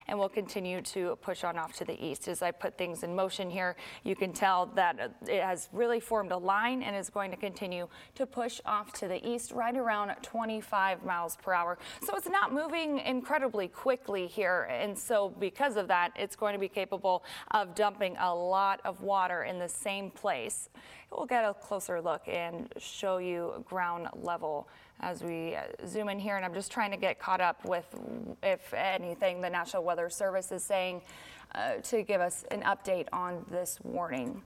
and will continue to push on off to the east. As I put things in motion here, you can tell that it has really formed a line and is going to continue to push off to the east right around 25 miles per hour. So it's not moving incredibly quickly here, and so because of that, it's going to be capable of dumping a lot of water in the same place. We'll get a closer look and show you ground level as we zoom in here, and I'm just trying to get caught up with, if anything, the National Weather Service is saying to give us an update on this warning.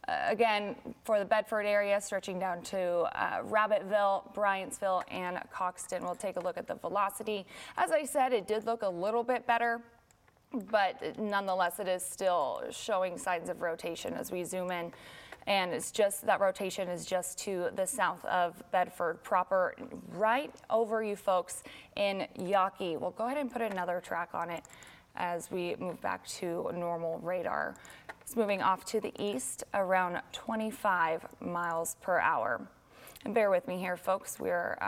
Again, for the Bedford area, stretching down to Rabbittville, Bryantsville, and Coxton. We'll take a look at the velocity. As I said, it did look a little bit better, but nonetheless, it is still showing signs of rotation as we zoom in. And it's just that rotation is just to the south of Bedford proper, right over you folks in Yawkey. We'll go ahead and put another track on it as we move back to normal radar. It's moving off to the east around 25 miles per hour. And bear with me here, folks. We're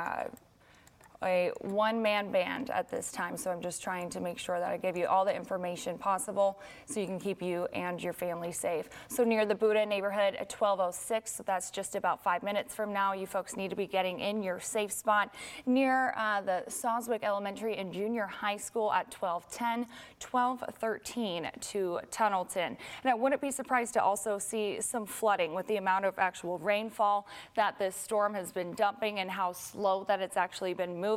a one-man band at this time, so I'm just trying to make sure that I give you all the information possible so you can keep you and your family safe. So near the Buda neighborhood at 12:06, so that's just about 5 minutes from now. You folks need to be getting in your safe spot. Near the Soswick Elementary and Junior High School at 12:10, 12:13 to Tunnelton. And I wouldn't be surprised to also see some flooding with the amount of actual rainfall that this storm has been dumping and how slow that it's actually been moving.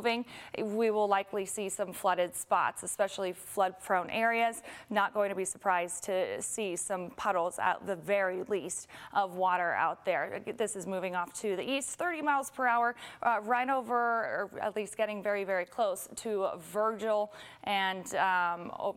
We will likely see some flooded spots, especially flood-prone areas. Not going to be surprised to see some puddles at the very least of water out there. This is moving off to the east, 30 miles per hour, right over, or at least getting very, very close to Virgil and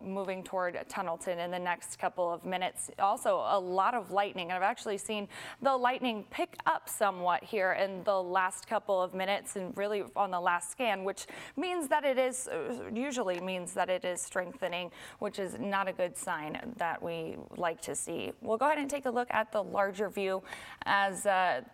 moving toward Tunnelton in the next couple of minutes. Also, a lot of lightning. I've actually seen the lightning pick up somewhat here in the last couple of minutes and really on the last scan, which means that it is, usually means that it is strengthening, which is not a good sign that we like to see. We'll go ahead and take a look at the larger view as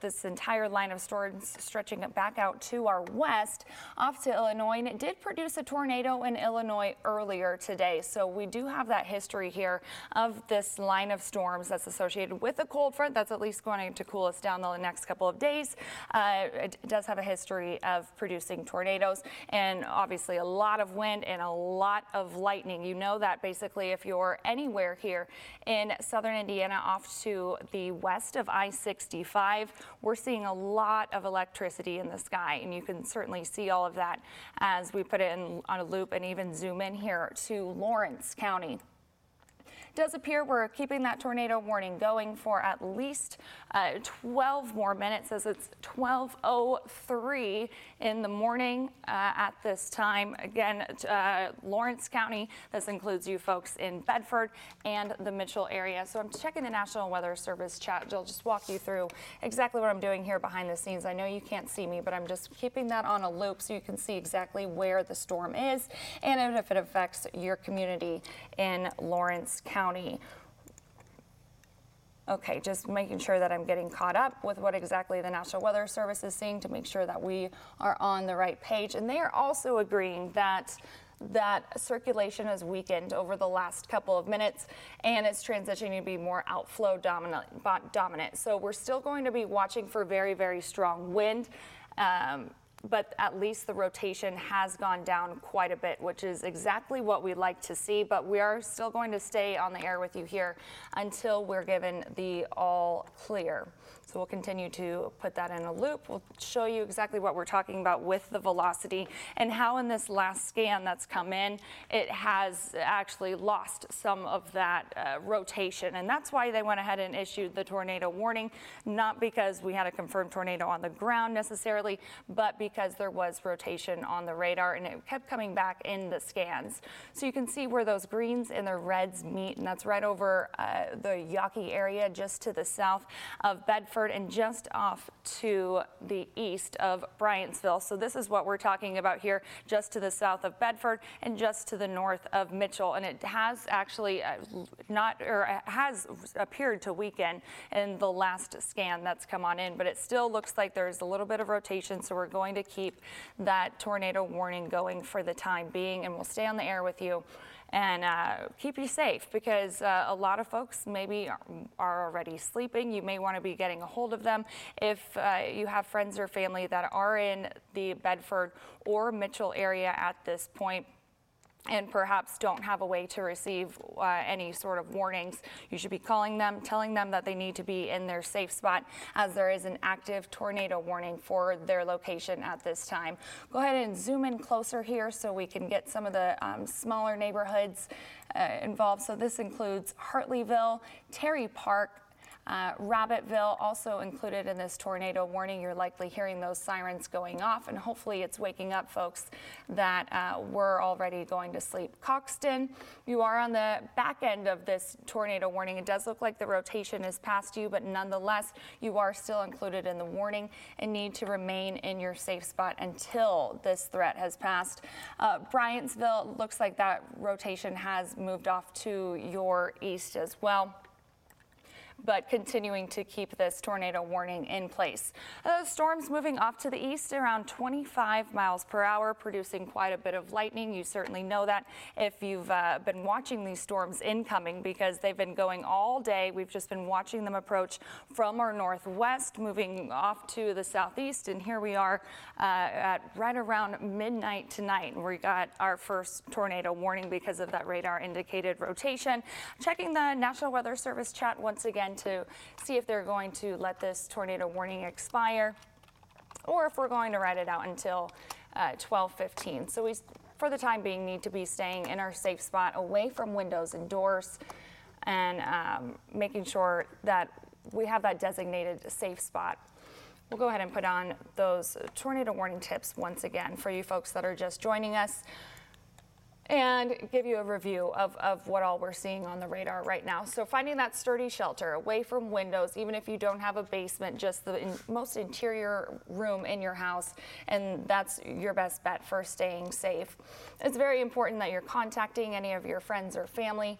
this entire line of storms stretching back out to our west off to Illinois, and it did produce a tornado in Illinois earlier today. So we do have that history here of this line of storms that's associated with a cold front that's at least going to cool us down the next couple of days. It does have a history of producing tornadoes and obviously a lot of wind and a lot of lightning. You know that basically if you're anywhere here in southern Indiana off to the west of I-65, we're seeing a lot of electricity in the sky, and you can certainly see all of that as we put it in on a loop and even zoom in here to Lawrence County. Does appear we're keeping that tornado warning going for at least 12 more minutes, as it's 12:03 in the morning at this time. Again, Lawrence County, this includes you folks in Bedford and the Mitchell area. So I'm checking the National Weather Service chat. I'll just walk you through exactly what I'm doing here behind the scenes. I know you can't see me, but I'm just keeping that on a loop so you can see exactly where the storm is and if it affects your community in Lawrence County. Okay, just making sure that I'm getting caught up with what exactly the National Weather Service is saying to make sure that we are on the right page. And they are also agreeing that circulation has weakened over the last couple of minutes and it's transitioning to be more outflow dominant. So we're still going to be watching for very, very strong wind. But at least the rotation has gone down quite a bit, which is exactly what we like to see. But we are still going to stay on the air with you here until we're given the all clear. So we'll continue to put that in a loop. We'll show you exactly what we're talking about with the velocity and how in this last scan that's come in, it has actually lost some of that rotation. And that's why they went ahead and issued the tornado warning, not because we had a confirmed tornado on the ground necessarily, but because there was rotation on the radar and it kept coming back in the scans. So you can see where those greens and the reds meet, and that's right over the Yawkey area just to the south of Bedford and just off to the east of Bryantsville. So this is what we're talking about here, just to the south of Bedford and just to the north of Mitchell. And it has actually has appeared to weaken in the last scan that's come on in, but it still looks like there's a little bit of rotation. So we're going to keep that tornado warning going for the time being, and we'll stay on the air with you and keep you safe, because a lot of folks maybe are already sleeping. You may want to be getting a hold of them. If you have friends or family that are in the Bedford or Mitchell area at this point, and perhaps don't have a way to receive any sort of warnings, you should be calling them, telling them that they need to be in their safe spot, as there is an active tornado warning for their location at this time. Go ahead and zoom in closer here so we can get some of the smaller neighborhoods involved. So this includes Hartleyville, Terry Park, Rabbitville also included in this tornado warning. You're likely hearing those sirens going off, and hopefully it's waking up folks that were already going to sleep. Coxton, you are on the back end of this tornado warning. It does look like the rotation is past you, but nonetheless, you are still included in the warning and need to remain in your safe spot until this threat has passed. Bryantsville, looks like that rotation has moved off to your east as well, but continuing to keep this tornado warning in place. Storms moving off to the east around 25 miles per hour, producing quite a bit of lightning. You certainly know that if you've been watching these storms incoming, because they've been going all day. We've just been watching them approach from our northwest, moving off to the southeast, and here we are at right around midnight tonight. We got our first tornado warning because of that radar indicated rotation. Checking the National Weather Service chat once again to see if they're going to let this tornado warning expire, or if we're going to ride it out until 12:15. So we, for the time being, need to be staying in our safe spot, away from windows and doors, and making sure that we have that designated safe spot. We'll go ahead and put on those tornado warning tips once again for you folks that are just joining us, and give you a review of what all we're seeing on the radar right now. So finding that sturdy shelter away from windows, even if you don't have a basement, just the most interior room in your house, and that's your best bet for staying safe. It's very important that you're contacting any of your friends or family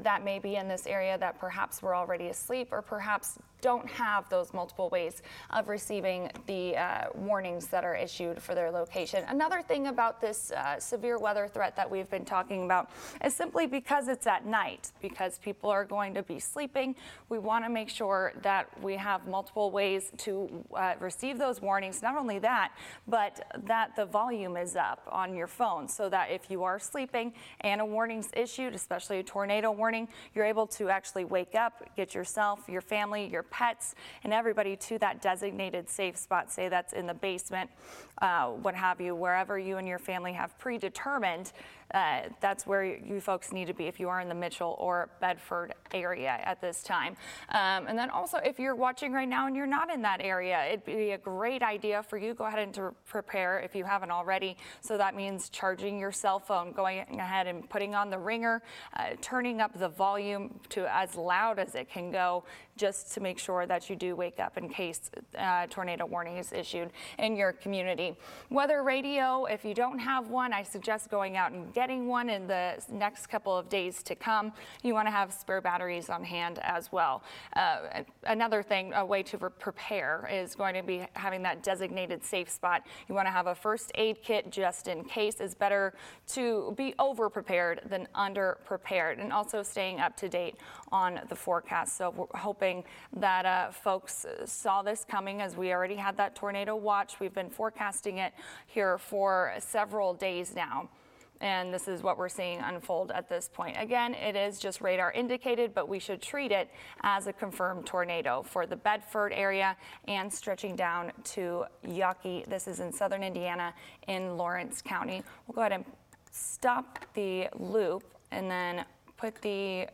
that may be in this area that perhaps were already asleep, or perhaps don't have those multiple ways of receiving the warnings that are issued for their location. Another thing about this severe weather threat that we've been talking about is simply because it's at night, because people are going to be sleeping. We want to make sure that we have multiple ways to receive those warnings. Not only that, but that the volume is up on your phone, so that if you are sleeping and a warning's issued, especially a tornado warning, you're able to actually wake up, get yourself, your family, your pets, and everybody to that designated safe spot. Say that's in the basement, what have you, wherever you and your family have predetermined. That's where you folks need to be if you are in the Mitchell or Bedford area at this time. And then also, if you're watching right now and you're not in that area, it'd be a great idea for you, go ahead and to prepare if you haven't already. So that means charging your cell phone, going ahead and putting on the ringer, turning up the volume to as loud as it can go, just to make sure that you do wake up in case tornado warning is issued in your community. Weather radio, if you don't have one, I suggest going out and getting one in the next couple of days to come. You want to have spare batteries on hand as well. Another thing, a way to prepare, is going to be having that designated safe spot. You want to have a first aid kit just in case. It's better to be over prepared than under prepared, and also staying up to date on the forecast. So we're hoping that folks saw this coming, as we already had that tornado watch. We've been forecasting it here for several days now, and this is what we're seeing unfold at this point. Again, it is just radar indicated, but we should treat it as a confirmed tornado for the Bedford area and stretching down to Yawkey. This is in southern Indiana in Lawrence County. We'll go ahead and stop the loop and then put the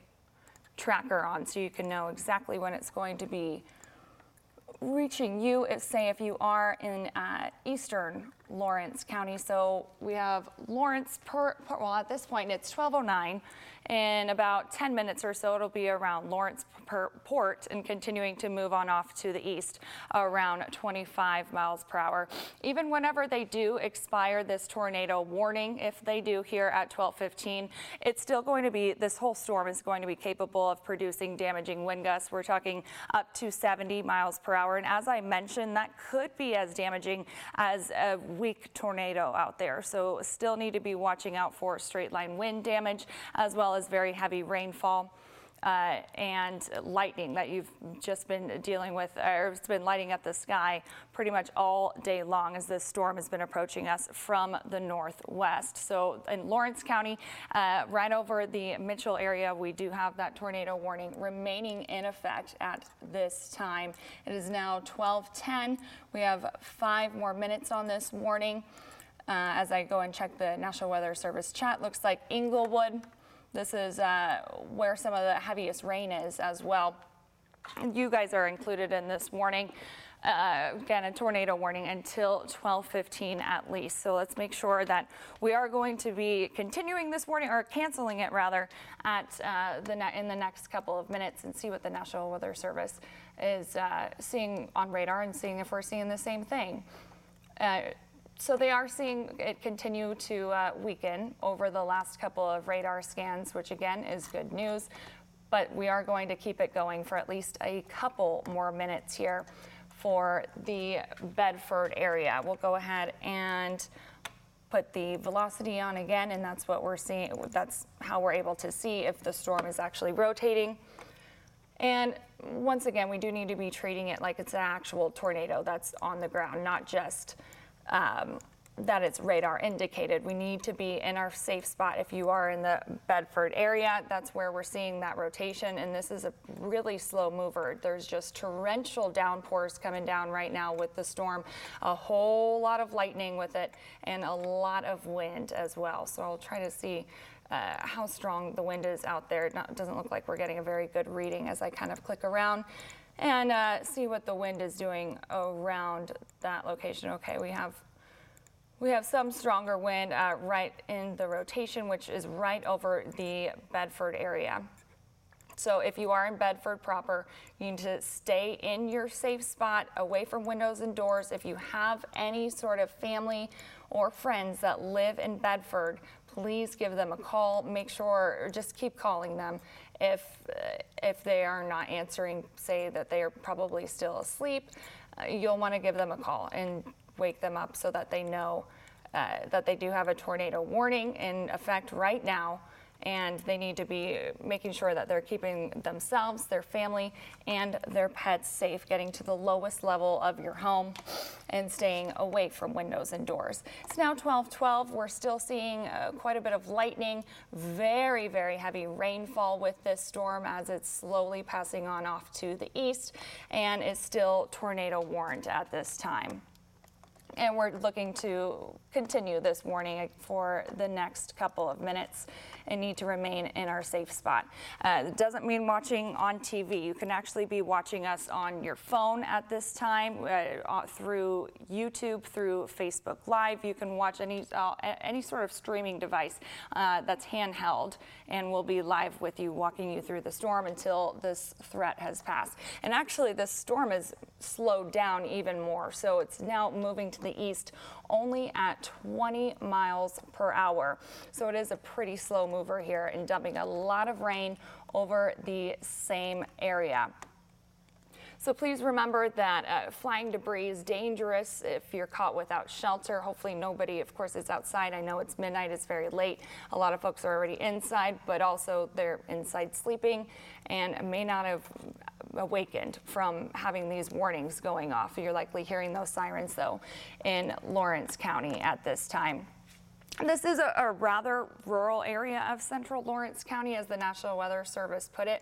tracker on so you can know exactly when it's going to be reaching you, say if you are in eastern Lawrence County. So we have Lawrence, well, at this point it's 12:09. In about 10 minutes or so, it'll be around Lawrence Port and continuing to move on off to the east around 25 miles per hour. Even whenever they do expire this tornado warning, if they do here at 12:15, it's still going to be, this whole storm is going to be capable of producing damaging wind gusts. We're talking up to 70 miles per hour. And as I mentioned, that could be as damaging as weak tornado out there. So still need to be watching out for straight line wind damage as well as very heavy rainfall. And lightning that you've just been dealing with, or it's been lighting up the sky pretty much all day long as this storm has been approaching us from the northwest. So in Lawrence County, right over the Mitchell area, we do have that tornado warning remaining in effect at this time. It is now 12:10. We have 5 more minutes on this warning. As I go and check the National Weather Service chat, looks like Inglewood. This is where some of the heaviest rain is as well. You guys are included in this warning. Again, a tornado warning until 12:15 at least. So let's make sure that we are going to be continuing this warning, or canceling it rather, at in the next couple of minutes, and see what the National Weather Service is seeing on radar and seeing if we're seeing the same thing. So they are seeing it continue to weaken over the last couple of radar scans, which again is good news, but we are going to keep it going for at least a couple more minutes here for the Bedford area. We'll go ahead and put the velocity on again, and that's what we're seeing. That's how we're able to see if the storm is actually rotating. And once again, we do need to be treating it like it's an actual tornado that's on the ground, not just that it's radar indicated. We need to be in our safe spot. If you are in the Bedford area, that's where we're seeing that rotation, and this is a really slow mover. There's just torrential downpours coming down right now with the storm, a whole lot of lightning with it, and a lot of wind as well. So I'll try to see how strong the wind is out there. It doesn't look like we're getting a very good reading as I kind of click around and see what the wind is doing around that location. Okay, we have some stronger wind right in the rotation, which is right over the Bedford area. So if you are in Bedford proper, you need to stay in your safe spot, away from windows and doors. If you have any sort of family or friends that live in Bedford, please give them a call. Make sure, or just keep calling them. If they are not answering, say that they are probably still asleep, you'll want to give them a call and wake them up so that they know that they do have a tornado warning in effect right now, and they need to be making sure that they're keeping themselves, their family, and their pets safe, getting to the lowest level of your home and staying away from windows and doors. It's now 12:12. We're still seeing quite a bit of lightning, very, very heavy rainfall with this storm as it's slowly passing on off to the east, and is still tornado warned at this time. And we're looking to continue this warning for the next couple of minutes and need to remain in our safe spot. It doesn't mean watching on TV. You can actually be watching us on your phone at this time through YouTube, through Facebook Live. You can watch any sort of streaming device that's handheld, and we'll be live with you, walking you through the storm until this threat has passed. And actually, this storm has slowed down even more, so it's now moving to the east only at 20 miles per hour. So it is a pretty slow mover here and dumping a lot of rain over the same area. So please remember that flying debris is dangerous if you're caught without shelter. Hopefully nobody, of course, is outside. I know it's midnight, it's very late. A lot of folks are already inside, but also they're inside sleeping and may not have awakened from having these warnings going off. You're likely hearing those sirens, though, in Lawrence County at this time. This is a rather rural area of central Lawrence County, as the National Weather Service put it.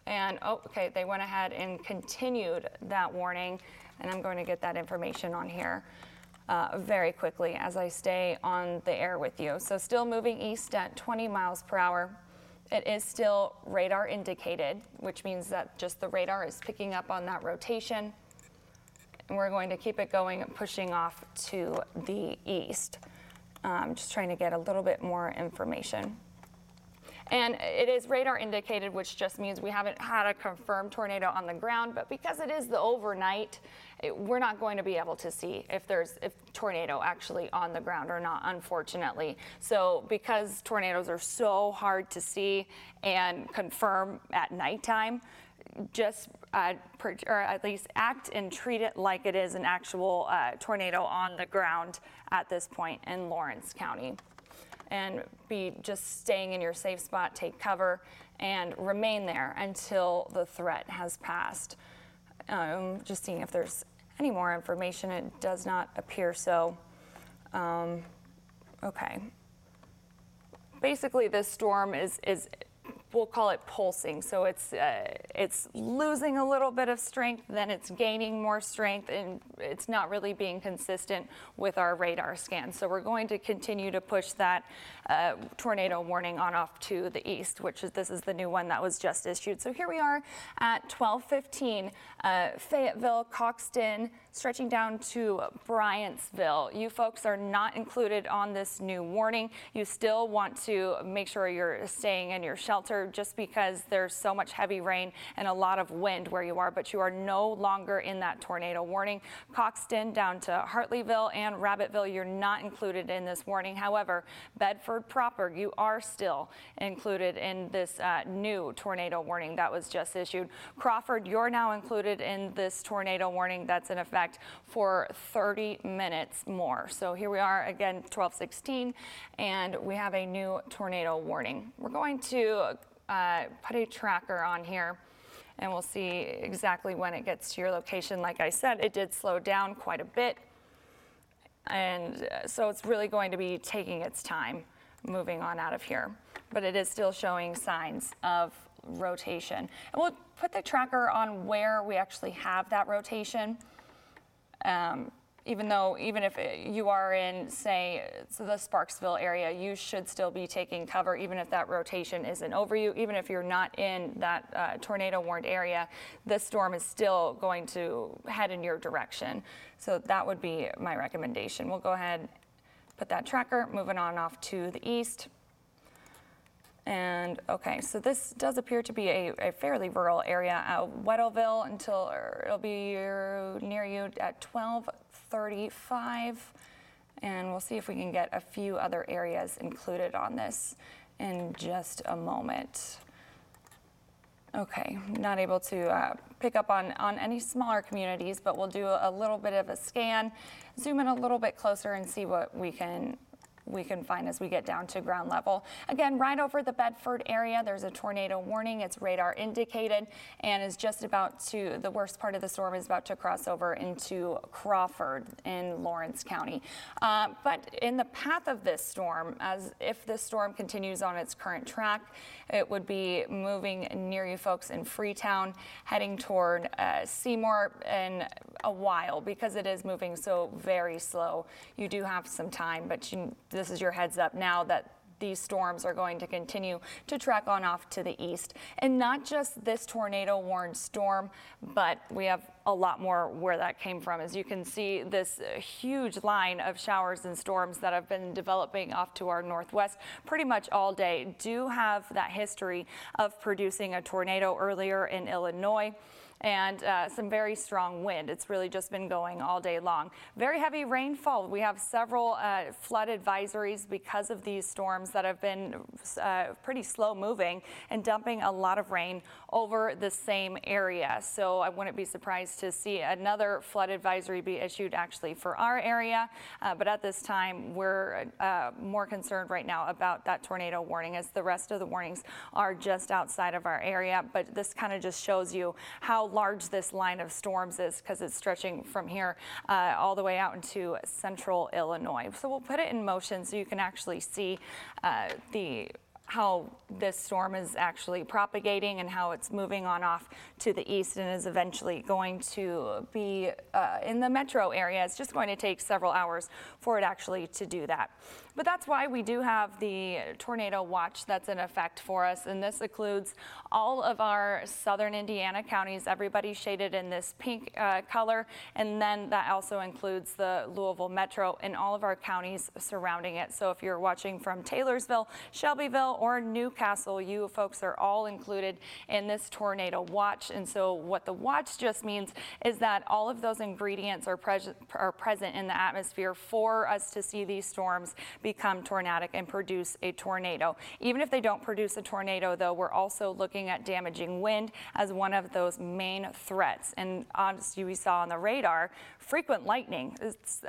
And, oh, okay, they went ahead and continued that warning, and I'm going to get that information on here very quickly as I stay on the air with you. So still moving east at 20 miles per hour. It is still radar indicated, which means that just the radar is picking up on that rotation. And we're going to keep it going and pushing off to the east. Just trying to get a little bit more information. And it is radar indicated, which just means we haven't had a confirmed tornado on the ground, but because it is the overnight, we're not going to be able to see if tornado actually on the ground or not, unfortunately. So because tornadoes are so hard to see and confirm at nighttime, just or at least act and treat it like it is an actual tornado on the ground at this point in Lawrence County. And be just staying in your safe spot, take cover, and remain there until the threat has passed. Just seeing if there's any more information. It does not appear so. Okay. Basically, this storm is we'll call it pulsing. So it's losing a little bit of strength, then it's gaining more strength, and it's not really being consistent with our radar scan. So we're going to continue to push that tornado warning on off to the east, this is the new one that was just issued. So here we are at 12:15, Fayetteville, Coxton, stretching down to Bryantsville. You folks are not included on this new warning. You still want to make sure you're staying in your shelter just because there's so much heavy rain and a lot of wind where you are, but you are no longer in that tornado warning. Coxton down to Hartleyville and Rabbittville, you're not included in this warning. However, Bedford proper, you are still included in this new tornado warning that was just issued. Crawford, you're now included in this tornado warning that's in effect for 30 minutes more. So here we are again, 12:16, and we have a new tornado warning. We're going to put a tracker on here, and we'll see exactly when it gets to your location. Like I said, it did slow down quite a bit, and so it's really going to be taking its time moving on out of here, but it is still showing signs of rotation. And we'll put the tracker on where we actually have that rotation. Even if you are in, say, the Sparksville area, you should still be taking cover, even if that rotation isn't over you. Even if you're not in that tornado warned area, this storm is still going to head in your direction. So that would be my recommendation. We'll go ahead, put that tracker, moving on off to the east. And okay, so this does appear to be a fairly rural area at Weddellville it'll be near you at 12:35. And we'll see if we can get a few other areas included on this in just a moment. Okay, not able to pick up on any smaller communities, but we'll do a little bit of a scan, zoom in a little bit closer and see what we can find as we get down to ground level. Again, right over the Bedford area, there's a tornado warning. It's radar indicated and is just the worst part of the storm is about to cross over into Crawford in Lawrence County. But in the path of this storm, if this storm continues on its current track, it would be moving near you folks in Freetown, heading toward Seymour in a while because it is moving so very slow. You do have some time, but this is your heads up now that these storms are going to continue to track on off to the east. And not just this tornado warned storm, but we have a lot more where that came from. As you can see, this huge line of showers and storms that have been developing off to our northwest pretty much all day do have that history of producing a tornado earlier in Illinois. And some very strong wind. It's really just been going all day long. Very heavy rainfall. We have several flood advisories because of these storms that have been pretty slow moving and dumping a lot of rain over the same area. So I wouldn't be surprised to see another flood advisory be issued actually for our area. But at this time, we're more concerned right now about that tornado warning, as the rest of the warnings are just outside of our area. But this kind of just shows you how large this line of storms is, because it's stretching from here all the way out into central Illinois. So we'll put it in motion so you can actually see how this storm is actually propagating and how it's moving on off to the east and is eventually going to be in the metro area. It's just going to take several hours for it actually to do that. But that's why we do have the tornado watch that's in effect for us, and this includes all of our southern Indiana counties, everybody shaded in this pink color, and then that also includes the Louisville metro and all of our counties surrounding it. So if you're watching from Taylorsville, Shelbyville, or Newcastle, you folks are all included in this tornado watch. And so what the watch just means is that all of those ingredients are present in the atmosphere for us to see these storms become tornadic and produce a tornado. Even if they don't produce a tornado, though, we're also looking at damaging wind as one of those main threats. And as we saw on the radar, frequent lightning. This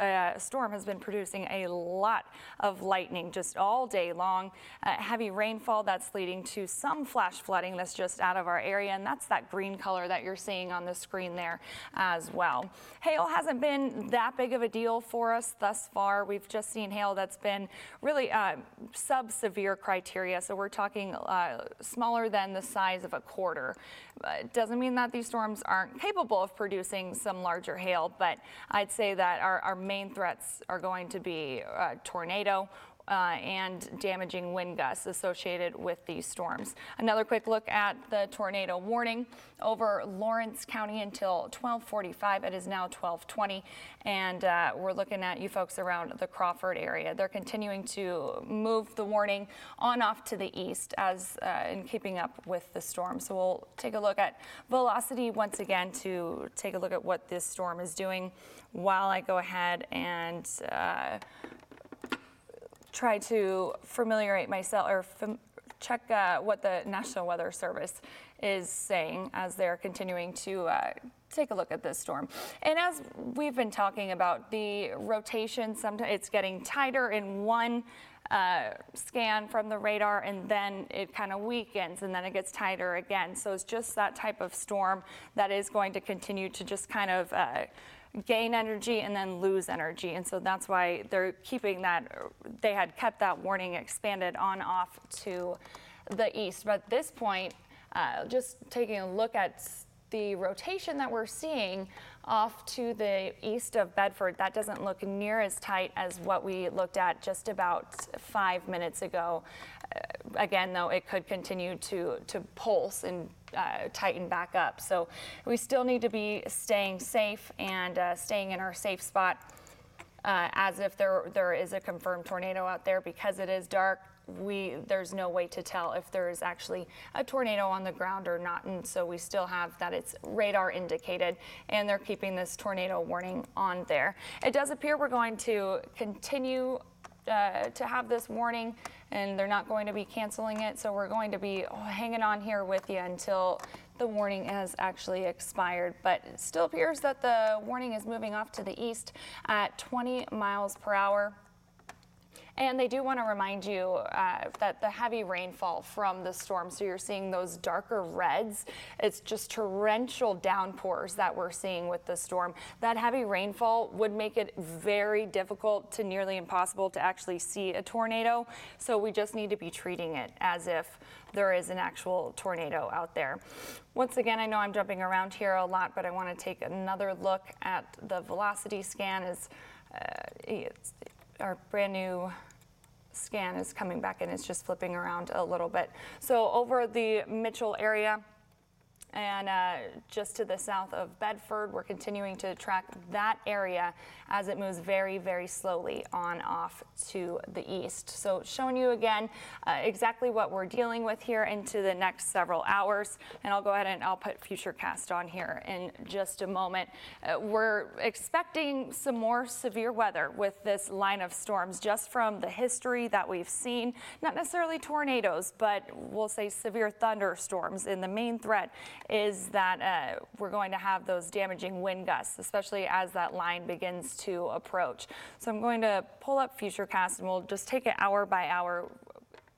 storm has been producing a lot of lightning just all day long. Heavy rainfall that's leading to some flash flooding that's just out of our area, and that's that green color that you're seeing on the screen there as well. Hail hasn't been that big of a deal for us thus far. We've just seen hail that's been really sub-severe criteria, so we're talking smaller than the size of a quarter. It doesn't mean that these storms aren't capable of producing some larger hail, but I'd say that our main threats are going to be tornado, and damaging wind gusts associated with these storms. Another quick look at the tornado warning over Lawrence County until 12:45. It is now 12:20, and we're looking at you folks around the Crawford area. They're continuing to move the warning on off to the east as in keeping up with the storm. So we'll take a look at velocity once again to take a look at what this storm is doing while I go ahead and try to familiarize myself or check what the National Weather Service is saying as they're continuing to take a look at this storm. And as we've been talking about the rotation, sometimes it's getting tighter in one scan from the radar, and then it kind of weakens, and then it gets tighter again. So it's just that type of storm that is going to continue to just kind of gain energy and then lose energy. And so that's why they're keeping that, they had kept that warning expanded on off to the east. But at this point, just taking a look at the rotation that we're seeing off to the east of Bedford, that doesn't look near as tight as what we looked at just about 5 minutes ago. Again, though, it could continue to pulse and tighten back up. So we still need to be staying safe and staying in our safe spot as if there is a confirmed tornado out there. Because it is dark, there's no way to tell if there is actually a tornado on the ground or not, and so we still have that it's radar indicated, and they're keeping this tornado warning on there. It does appear we're going to continue to have this warning, and they're not going to be canceling it, so we're going to be hanging on here with you until the warning has actually expired. But it still appears that the warning is moving off to the east at 20 miles per hour. And they do want to remind you that the heavy rainfall from the storm, so you're seeing those darker reds, it's just torrential downpours that we're seeing with the storm. That heavy rainfall would make it very difficult to nearly impossible to actually see a tornado. So we just need to be treating it as if there is an actual tornado out there. Once again, I know I'm jumping around here a lot, but I want to take another look at the velocity scan. Our brand new scan is coming back and it's just flipping around a little bit. So over the Mitchell area and just to the south of Bedford, we're continuing to track that area as it moves very, very slowly on off to the east. So showing you again exactly what we're dealing with here into the next several hours. And I'll go ahead and I'll put Futurecast on here in just a moment. We're expecting some more severe weather with this line of storms just from the history that we've seen. Not necessarily tornadoes, but we'll say severe thunderstorms. And the main threat is that we're going to have those damaging wind gusts, especially as that line begins to approach. So I'm going to pull up Futurecast and we'll just take it hour by hour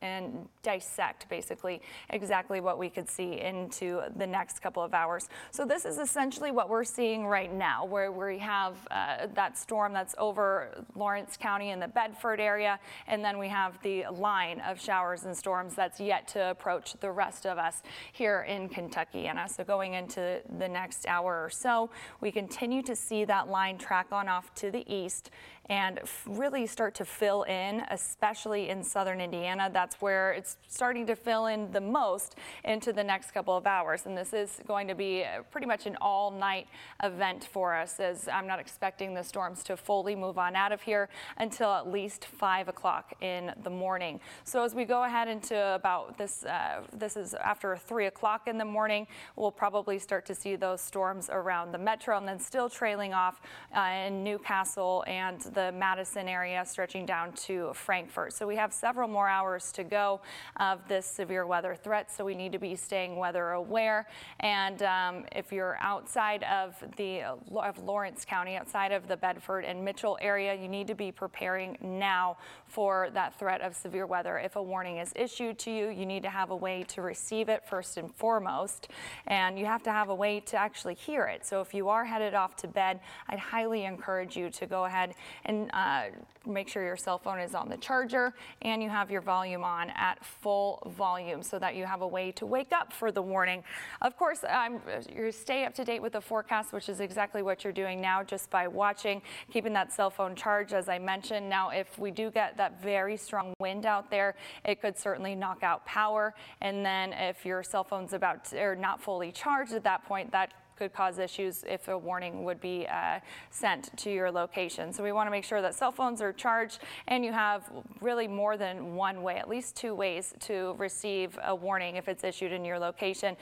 and dissect basically exactly what we could see into the next couple of hours. So this is essentially what we're seeing right now, where we have that storm that's over Lawrence County in the Bedford area, and then we have the line of showers and storms that's yet to approach the rest of us here in Kentucky. And so going into the next hour or so, we continue to see that line track on off to the east and really start to fill in, especially in southern Indiana. That's where it's starting to fill in the most into the next couple of hours. And this is going to be pretty much an all-night event for us, as I'm not expecting the storms to fully move on out of here until at least 5 o'clock in the morning. So as we go ahead into about this is after 3 o'clock in the morning, we'll probably start to see those storms around the metro, and then still trailing off in Newcastle and the Madison area stretching down to Frankfurt. So we have several more hours to go of this severe weather threat, so we need to be staying weather aware. And if you're outside of Lawrence County, outside of the Bedford and Mitchell area, you need to be preparing now for that threat of severe weather. If a warning is issued to you, you need to have a way to receive it first and foremost, and you have to have a way to actually hear it. So if you are headed off to bed, I'd highly encourage you to go ahead and make sure your cell phone is on the charger and you have your volume on at full volume so that you have a way to wake up for the warning. Of course, you stay up to date with the forecast, which is exactly what you're doing now just by watching, keeping that cell phone charged, as I mentioned. Now, if we do get that very strong wind out there, it could certainly knock out power. And then if your cell phone's or not fully charged at that point, that could cause issues if a warning would be sent to your location. So we want to make sure that cell phones are charged and you have really more than one way, at least two ways to receive a warning if it's issued in your location.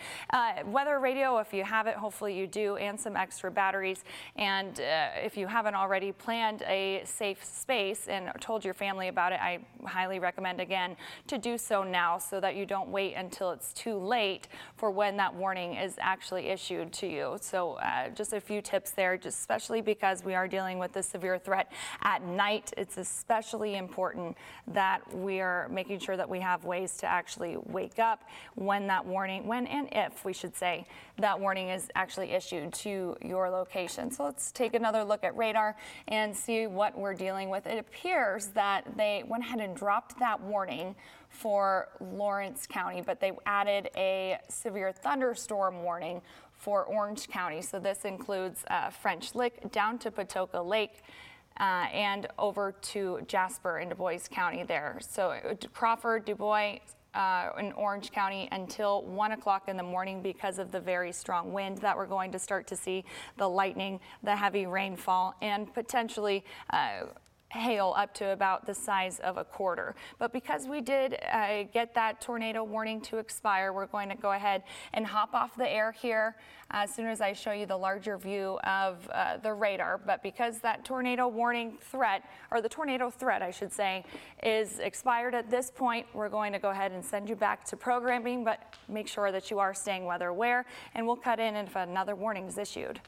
Weather radio, if you have it, hopefully you do, and some extra batteries. And if you haven't already planned a safe space and told your family about it, I highly recommend again to do so now so that you don't wait until it's too late for when that warning is actually issued to you. So just a few tips there, just especially because we are dealing with the severe threat at night. It's especially important that we are making sure that we have ways to actually wake up when that warning, when and if we should say, that warning is actually issued to your location. So let's take another look at radar and see what we're dealing with. It appears that they went ahead and dropped that warning for Lawrence County, but they added a severe thunderstorm warning for Orange County. So this includes French Lick down to Patoka Lake and over to Jasper and Du Bois County there. So Crawford, Du Bois, in Orange County until 1 o'clock in the morning because of the very strong wind that we're going to start to see, the lightning, the heavy rainfall, and potentially hail up to about the size of a quarter. But because we did get that tornado warning to expire, we're going to go ahead and hop off the air here as soon as I show you the larger view of the radar. But because that tornado warning threat, or the tornado threat I should say, is expired at this point, we're going to go ahead and send you back to programming, but make sure that you are staying weather aware, and we'll cut in if another warning is issued.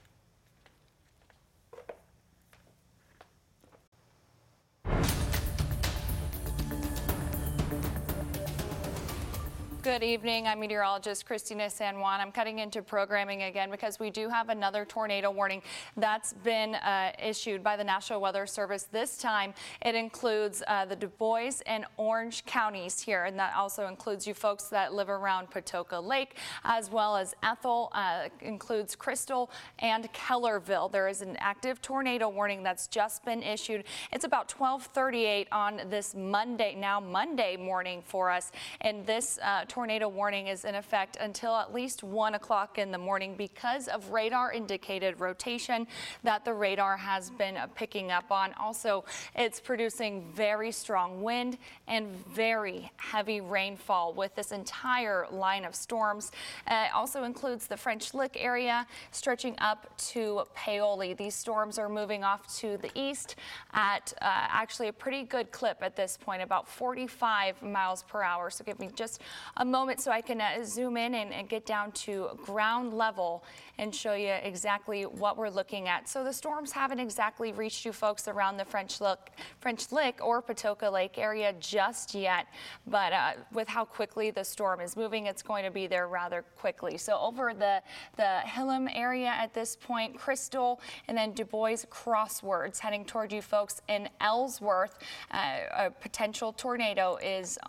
Good evening. I'm meteorologist Christina San Juan. I'm cutting into programming again because we do have another tornado warning that's been issued by the National Weather Service. This time it includes the Du Bois and Orange counties here, and that also includes you folks that live around Patoka Lake, as well as Ethel, includes Crystal and Kellerville. There is an active tornado warning that's just been issued. It's about 12:38 on this Monday morning for us, and this tornado warning is in effect until at least 1 o'clock in the morning because of radar indicated rotation that the radar has been picking up on. Also, it's producing very strong wind and very heavy rainfall with this entire line of storms. It also includes the French Lick area stretching up to Paoli. These storms are moving off to the east at actually a pretty good clip at this point, about 45 miles per hour. So give me just a moment so I can zoom in and get down to ground level and show you exactly what we're looking at. So the storms haven't exactly reached you folks around the French Lick or Patoka Lake area just yet, but with how quickly the storm is moving, it's going to be there rather quickly. So over the Hillam area at this point, Crystal, and then Du Bois crosswards heading toward you folks in Ellsworth. A potential tornado is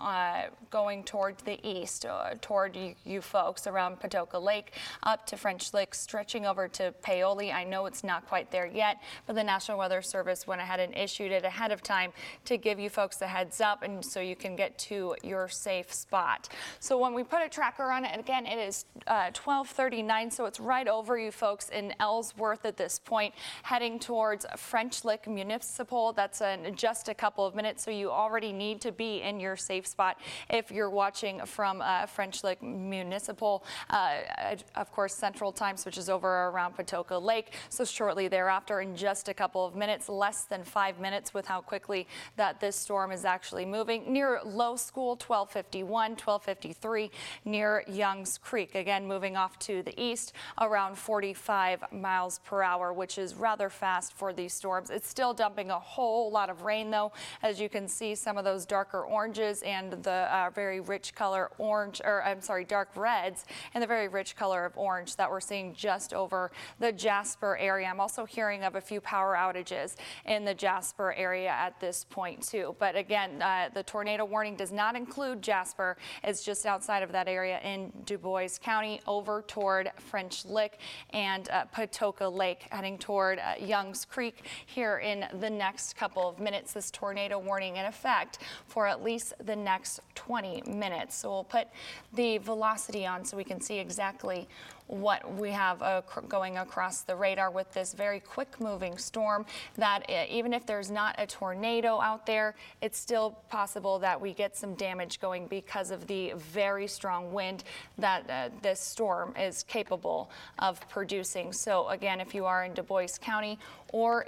going toward the east, toward you folks around Patoka Lake, up to French Lick, stretching over to Paoli. I know it's not quite there yet, but the National Weather Service went ahead and issued it ahead of time to give you folks a heads up and so you can get to your safe spot. So when we put a tracker on it, again, it is 12:39, so it's right over you folks in Ellsworth at this point, heading towards French Lick Municipal. That's in just a couple of minutes, so you already need to be in your safe spot if you're watching from from French Lick Municipal. Of course, Central Time switches over around Patoka Lake. So shortly thereafter, in just a couple of minutes, less than 5 minutes with how quickly that this storm is actually moving. Near Low School, 1251, 1253, near Youngs Creek. Again, moving off to the east around 45 miles per hour, which is rather fast for these storms. It's still dumping a whole lot of rain, though. As you can see, some of those darker oranges and the very rich color orange, or I'm sorry, dark reds, and the very rich color of orange that we're seeing just over the Jasper area. I'm also hearing of a few power outages in the Jasper area at this point, too. But again, the tornado warning does not include Jasper. It's just outside of that area in Du Bois County over toward French Lick and Patoka Lake, heading toward Youngs Creek here in the next couple of minutes. This tornado warning in effect for at least the next 20 minutes. So we'll put the velocity on so we can see exactly what we have going across the radar with this very quick moving storm, that even if there's not a tornado out there, it's still possible that we get some damage going because of the very strong wind that this storm is capable of producing. So again, if you are in Du Bois County or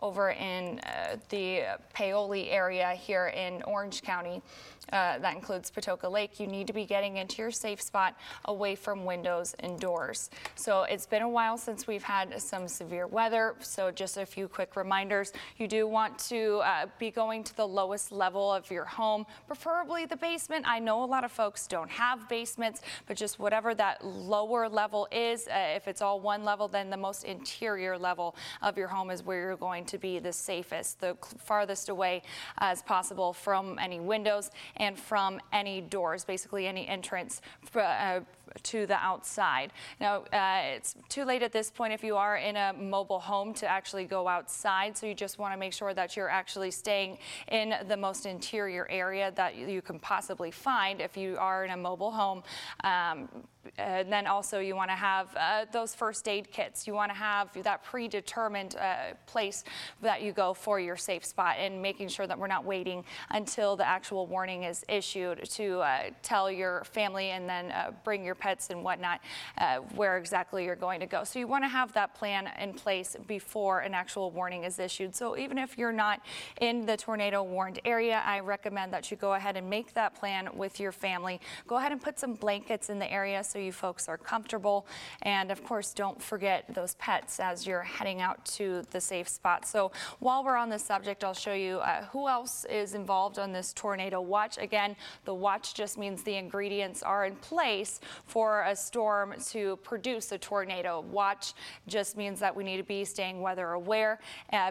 over in the Paoli area here in Orange County, that includes Patoka Lake, you need to be getting into your safe spot away from windows and doors. So it's been a while since we've had some severe weather, so just a few quick reminders. You do want to be going to the lowest level of your home, preferably the basement. I know a lot of folks don't have basements, but just whatever that lower level is, if it's all one level, then the most interior level of your home is where you're going to be the safest, the farthest away as possible from any windows and from any doors, basically any entrance to the outside. Now, it's too late at this point if you are in a mobile home to actually go outside, so you just want to make sure that you're actually staying in the most interior area that you can possibly find if you are in a mobile home. And then also you want to have those first aid kits. You want to have that predetermined place that you go for your safe spot, and making sure that we're not waiting until the actual warning is issued to tell your family and then bring your pets and whatnot where exactly you're going to go. So you want to have that plan in place before an actual warning is issued. So even if you're not in the tornado warned area, I recommend that you go ahead and make that plan with your family. Go ahead and put some blankets in the area so you folks are comfortable, and of course don't forget those pets as you're heading out to the safe spot. So while we're on this subject, I'll show you who else is involved on this tornado watch. Again, the watch just means the ingredients are in place for a storm to produce a tornado. Watch just means that we need to be staying weather aware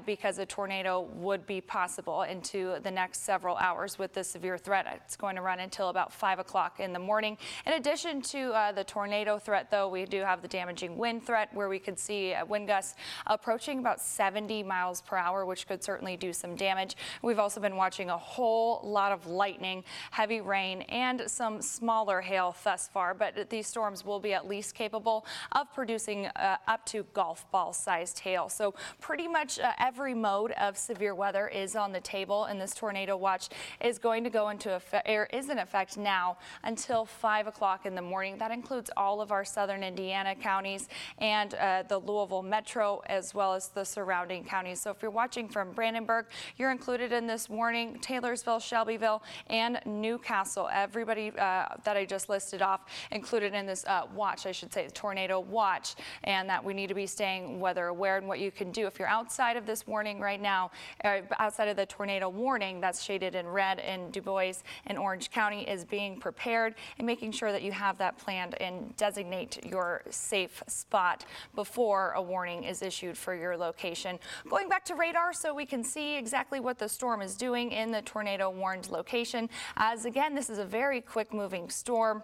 because a tornado would be possible into the next several hours with the severe threat. It's going to run until about 5 o'clock in the morning. In addition to the tornado threat, though, we do have the damaging wind threat, where we could see wind gusts approaching about 70 miles per hour, which could certainly do some damage. We've also been watching a whole lot of lightning, heavy rain, and some smaller hail thus far, but these storms will be at least capable of producing up to golf ball sized hail. So pretty much every mode of severe weather is on the table, and this tornado watch is going to go into effect, or is in effect now until 5 o'clock in the morning. That includes all of our southern Indiana counties and the Louisville metro, as well as the surrounding counties. So if you're watching from Brandenburg, you're included in this warning. Taylorsville, Shelbyville, and Newcastle, everybody that I just listed off included in this watch, I should say, the tornado watch, and that we need to be staying weather aware. And what you can do if you're outside of this warning right now, outside of the tornado warning that's shaded in red in Du Bois and Orange County, is being prepared and making sure that you have that planned and designate your safe spot before a warning is issued for your location. Going back to radar so we can see exactly what the storm is doing in the tornado warned location, as again, this is a very quick moving storm.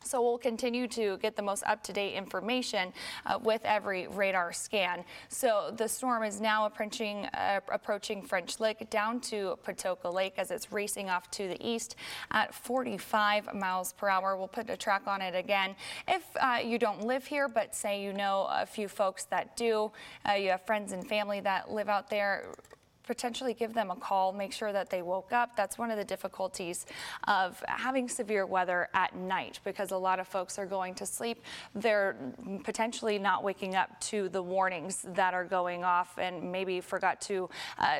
So we'll continue to get the most up-to-date information with every radar scan. So the storm is now approaching French Lick down to Patoka Lake as it's racing off to the east at 45 miles per hour. We'll put a track on it again. If you don't live here, but say you know a few folks that do, you have friends and family that live out there, potentially give them a call, make sure that they woke up. That's one of the difficulties of having severe weather at night, because a lot of folks are going to sleep. They're potentially not waking up to the warnings that are going off, and maybe forgot to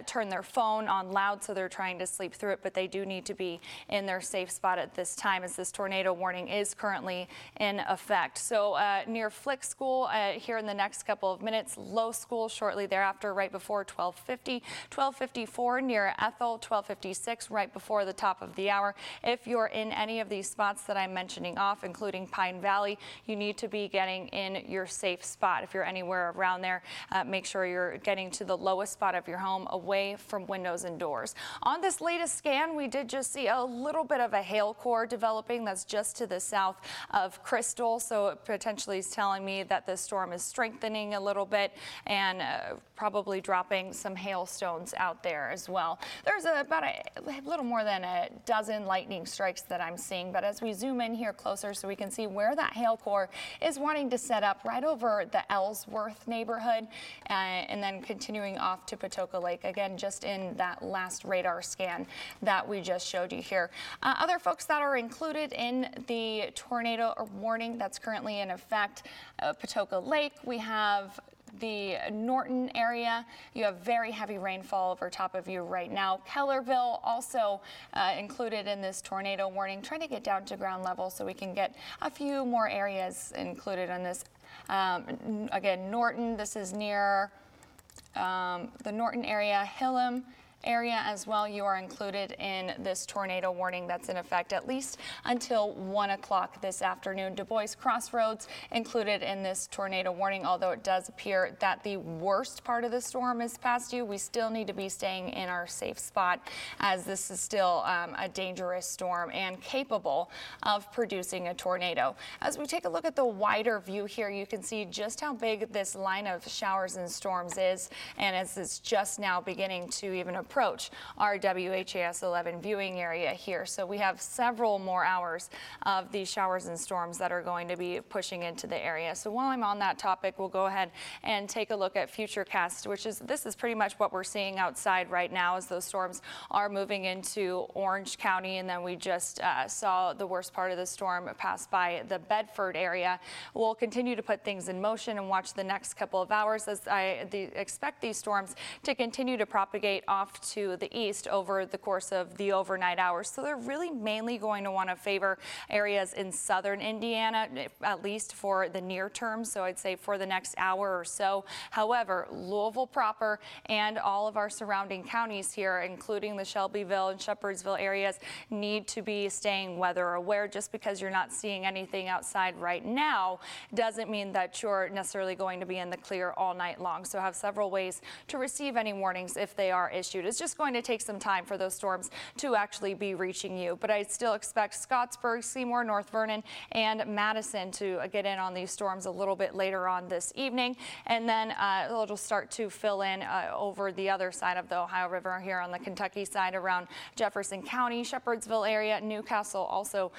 turn their phone on loud, so they're trying to sleep through it, but they do need to be in their safe spot at this time, as this tornado warning is currently in effect. So near Flick School here in the next couple of minutes, Low School shortly thereafter, right before 12:50, 12:54 near Ethel, 12:56 right before the top of the hour. If you're in any of these spots that I'm mentioning off, including Pine Valley, you need to be getting in your safe spot. If you're anywhere around there, make sure you're getting to the lowest spot of your home, away from windows and doors. On this latest scan, we did just see a little bit of a hail core developing that's just to the south of Crystal, so it potentially is telling me that the storm is strengthening a little bit and probably dropping some hailstones out there as well. There's about a little more than a dozen lightning strikes that I'm seeing, but as we zoom in here closer so we can see where that hail core is wanting to set up, right over the Ellsworth neighborhood, and then continuing off to Patoka Lake, again just in that last radar scan that we just showed you here. Other folks that are included in the tornado warning that's currently in effect, Patoka Lake, we have the Norton area. You have very heavy rainfall over top of you right now. Kellerville also included in this tornado warning, trying to get down to ground level so we can get a few more areas included in this. Again, Norton, this is near the Norton area, Hillam area as well. You are included in this tornado warning that's in effect at least until 1 o'clock this afternoon. Du Bois Crossroads included in this tornado warning, although it does appear that the worst part of the storm is past you. We still need to be staying in our safe spot, as this is still a dangerous storm and capable of producing a tornado. As we take a look at the wider view here, you can see just how big this line of showers and storms is, and as it's just now beginning to even approach our WHAS 11 viewing area here. So we have several more hours of these showers and storms that are going to be pushing into the area. So while I'm on that topic, we'll go ahead and take a look at Futurecast, which is, this is pretty much what we're seeing outside right now as those storms are moving into Orange County. And then we just saw the worst part of the storm pass by the Bedford area. We'll continue to put things in motion and watch the next couple of hours, as I expect these storms to continue to propagate off to the east over the course of the overnight hours. So they're really mainly going to want to favor areas in southern Indiana, at least for the near term. So I'd say for the next hour or so. However, Louisville proper and all of our surrounding counties here, including the Shelbyville and Shepherdsville areas, need to be staying weather aware. Just because you're not seeing anything outside right now doesn't mean that you're necessarily going to be in the clear all night long. So have several ways to receive any warnings if they are issued. It's just going to take some time for those storms to actually be reaching you, but I still expect Scottsburg, Seymour, North Vernon, and Madison to get in on these storms a little bit later on this evening, and then it'll start to fill in over the other side of the Ohio River here on the Kentucky side around Jefferson County, Shepherdsville area. Newcastle also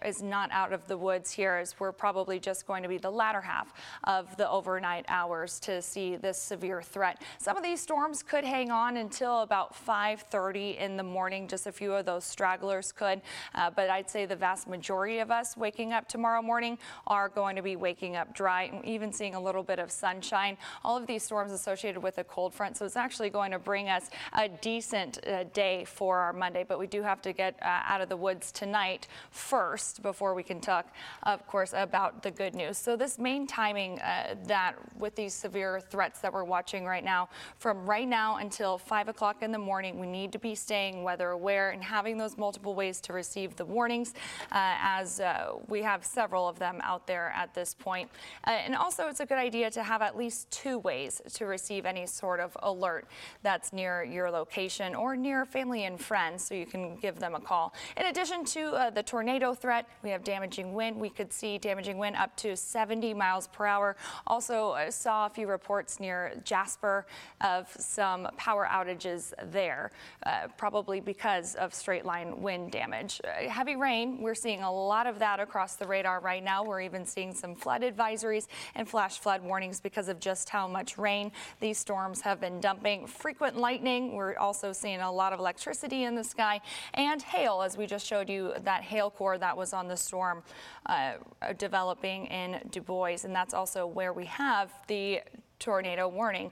is not out of the woods here, as we're probably just going to be the latter half of the overnight hours to see this severe threat. Some of these storms could hang on until about 5:30 in the morning. Just a few of those stragglers could, but I'd say the vast majority of us waking up tomorrow morning are going to be waking up dry, even seeing a little bit of sunshine. All of these storms associated with a cold front, so it's actually going to bring us a decent day for our Monday, but we do have to get out of the woods tonight first before we can talk, of course, about the good news. So this main timing that with these severe threats that we're watching right now, from right now until 5 o'clock in the morning, we need to be staying weather aware and having those multiple ways to receive the warnings, as we have several of them out there at this point. And also, it's a good idea to have at least 2 ways to receive any sort of alert that's near your location or near family and friends, so you can give them a call. In addition to the tornado threat, we have damaging wind. We could see damaging wind up to 70 miles per hour. Also saw a few reports near Jasper of some power outages is there, probably because of straight line wind damage. Heavy rain, we're seeing a lot of that across the radar right now. We're even seeing some flood advisories and flash flood warnings because of just how much rain these storms have been dumping. Frequent lightning, we're also seeing a lot of electricity in the sky, and hail, as we just showed you that hail core that was on the storm developing in Du Bois, and that's also where we have the tornado warning.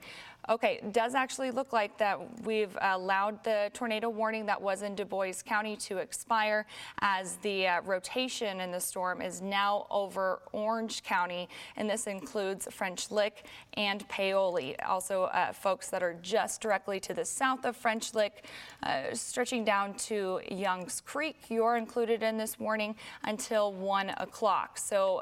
Okay, it does actually look like that we've allowed the tornado warning that was in Du Bois County to expire, as the rotation in the storm is now over Orange County, and this includes French Lick and Paoli. Also, folks that are just directly to the south of French Lick, stretching down to Youngs Creek, you're included in this warning until 1 o'clock. So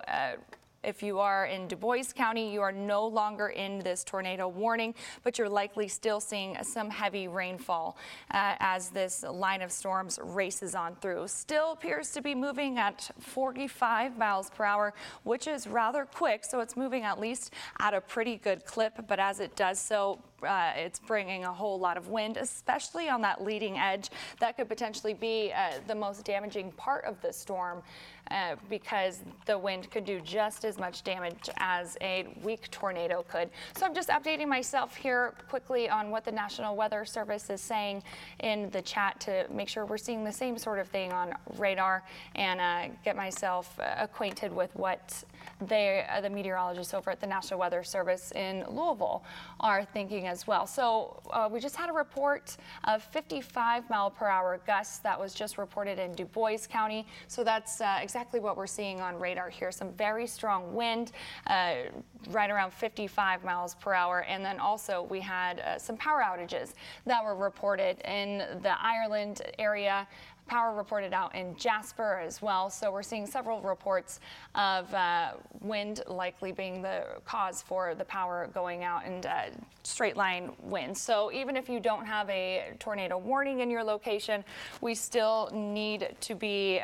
if you are in Du Bois County, you are no longer in this tornado warning, but you're likely still seeing some heavy rainfall as this line of storms races on through. Still appears to be moving at 45 miles per hour, which is rather quick, so it's moving at least at a pretty good clip, but as it does so, it's bringing a whole lot of wind, especially on that leading edge. That could potentially be the most damaging part of the storm, because the wind could do just as much damage as a weak tornado could. So I'm just updating myself here quickly on what the National Weather Service is saying in the chat to make sure we're seeing the same sort of thing on radar, and get myself acquainted with what the meteorologists over at the National Weather Service in Louisville are thinking as well. So we just had a report of 55 mile per hour gusts that was just reported in Du Bois County. So that's exactly what we're seeing on radar here. Some very strong wind, right around 55 miles per hour. And then also we had some power outages that were reported in the Ireland area. Power reported out in Jasper as well. So we're seeing several reports of wind likely being the cause for the power going out, and straight line winds. So even if you don't have a tornado warning in your location, we still need to be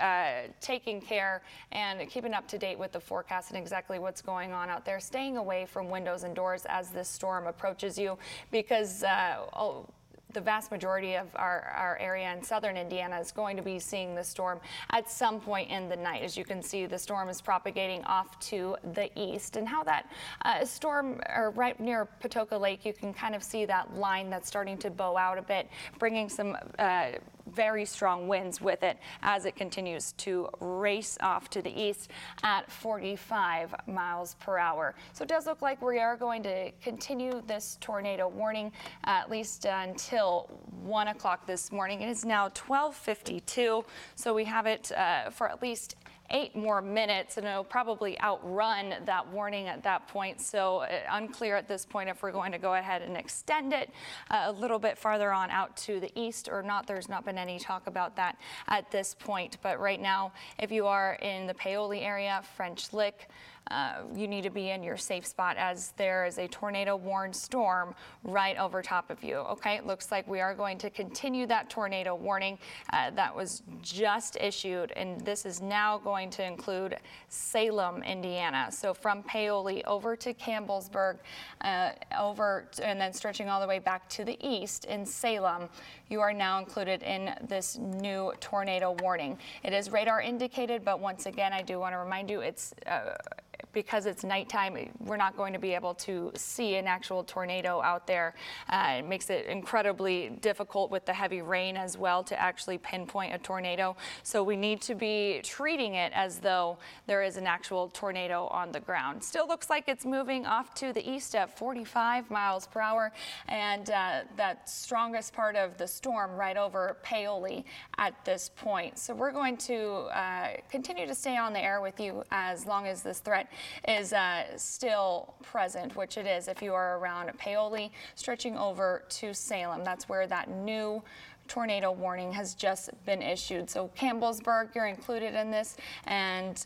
taking care and keeping up to date with the forecast and exactly what's going on out there. Staying away from windows and doors as this storm approaches you, because the vast majority of our area in southern Indiana is going to be seeing the storm at some point in the night. As you can see, the storm is propagating off to the east, and how that storm, or right near Patoka Lake, you can kind of see that line that's starting to bow out a bit, bringing some very strong winds with it as it continues to race off to the east at 45 miles per hour. So it does look like we are going to continue this tornado warning at least until 1 o'clock this morning. It is now 12:52, so we have it for at least 8 more minutes, and it'll probably outrun that warning at that point. So unclear at this point if we're going to go ahead and extend it a little bit farther on out to the east or not. There's not been any talk about that at this point. But right now, if you are in the Paoli area, French Lick, you need to be in your safe spot, as there is a tornado warned storm right over top of you. Okay, it looks like we are going to continue that tornado warning that was just issued, and this is now going to include Salem, Indiana. So from Paoli over to Campbellsburg, and then stretching all the way back to the east in Salem, you are now included in this new tornado warning. It is radar indicated, but once again, I do want to remind you, it's because it's nighttime, we're not going to be able to see an actual tornado out there. It makes it incredibly difficult with the heavy rain as well to actually pinpoint a tornado. So we need to be treating it as though there is an actual tornado on the ground. Still looks like it's moving off to the east at 45 miles per hour, and that strongest part of the storm right over Paoli at this point. So we're going to continue to stay on the air with you as long as this threat is still present, which it is if you are around Paoli, stretching over to Salem. That's where that new tornado warning has just been issued. So Campbellsburg, you're included in this, and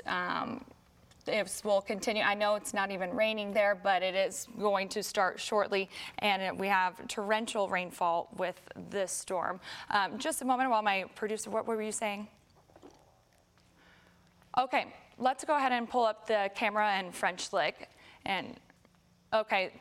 it will continue. I know it's not even raining there, but it is going to start shortly, and we have torrential rainfall with this storm. Just a moment while my producer, what were you saying? Okay, let's go ahead and pull up the camera in French Lick. And Okay,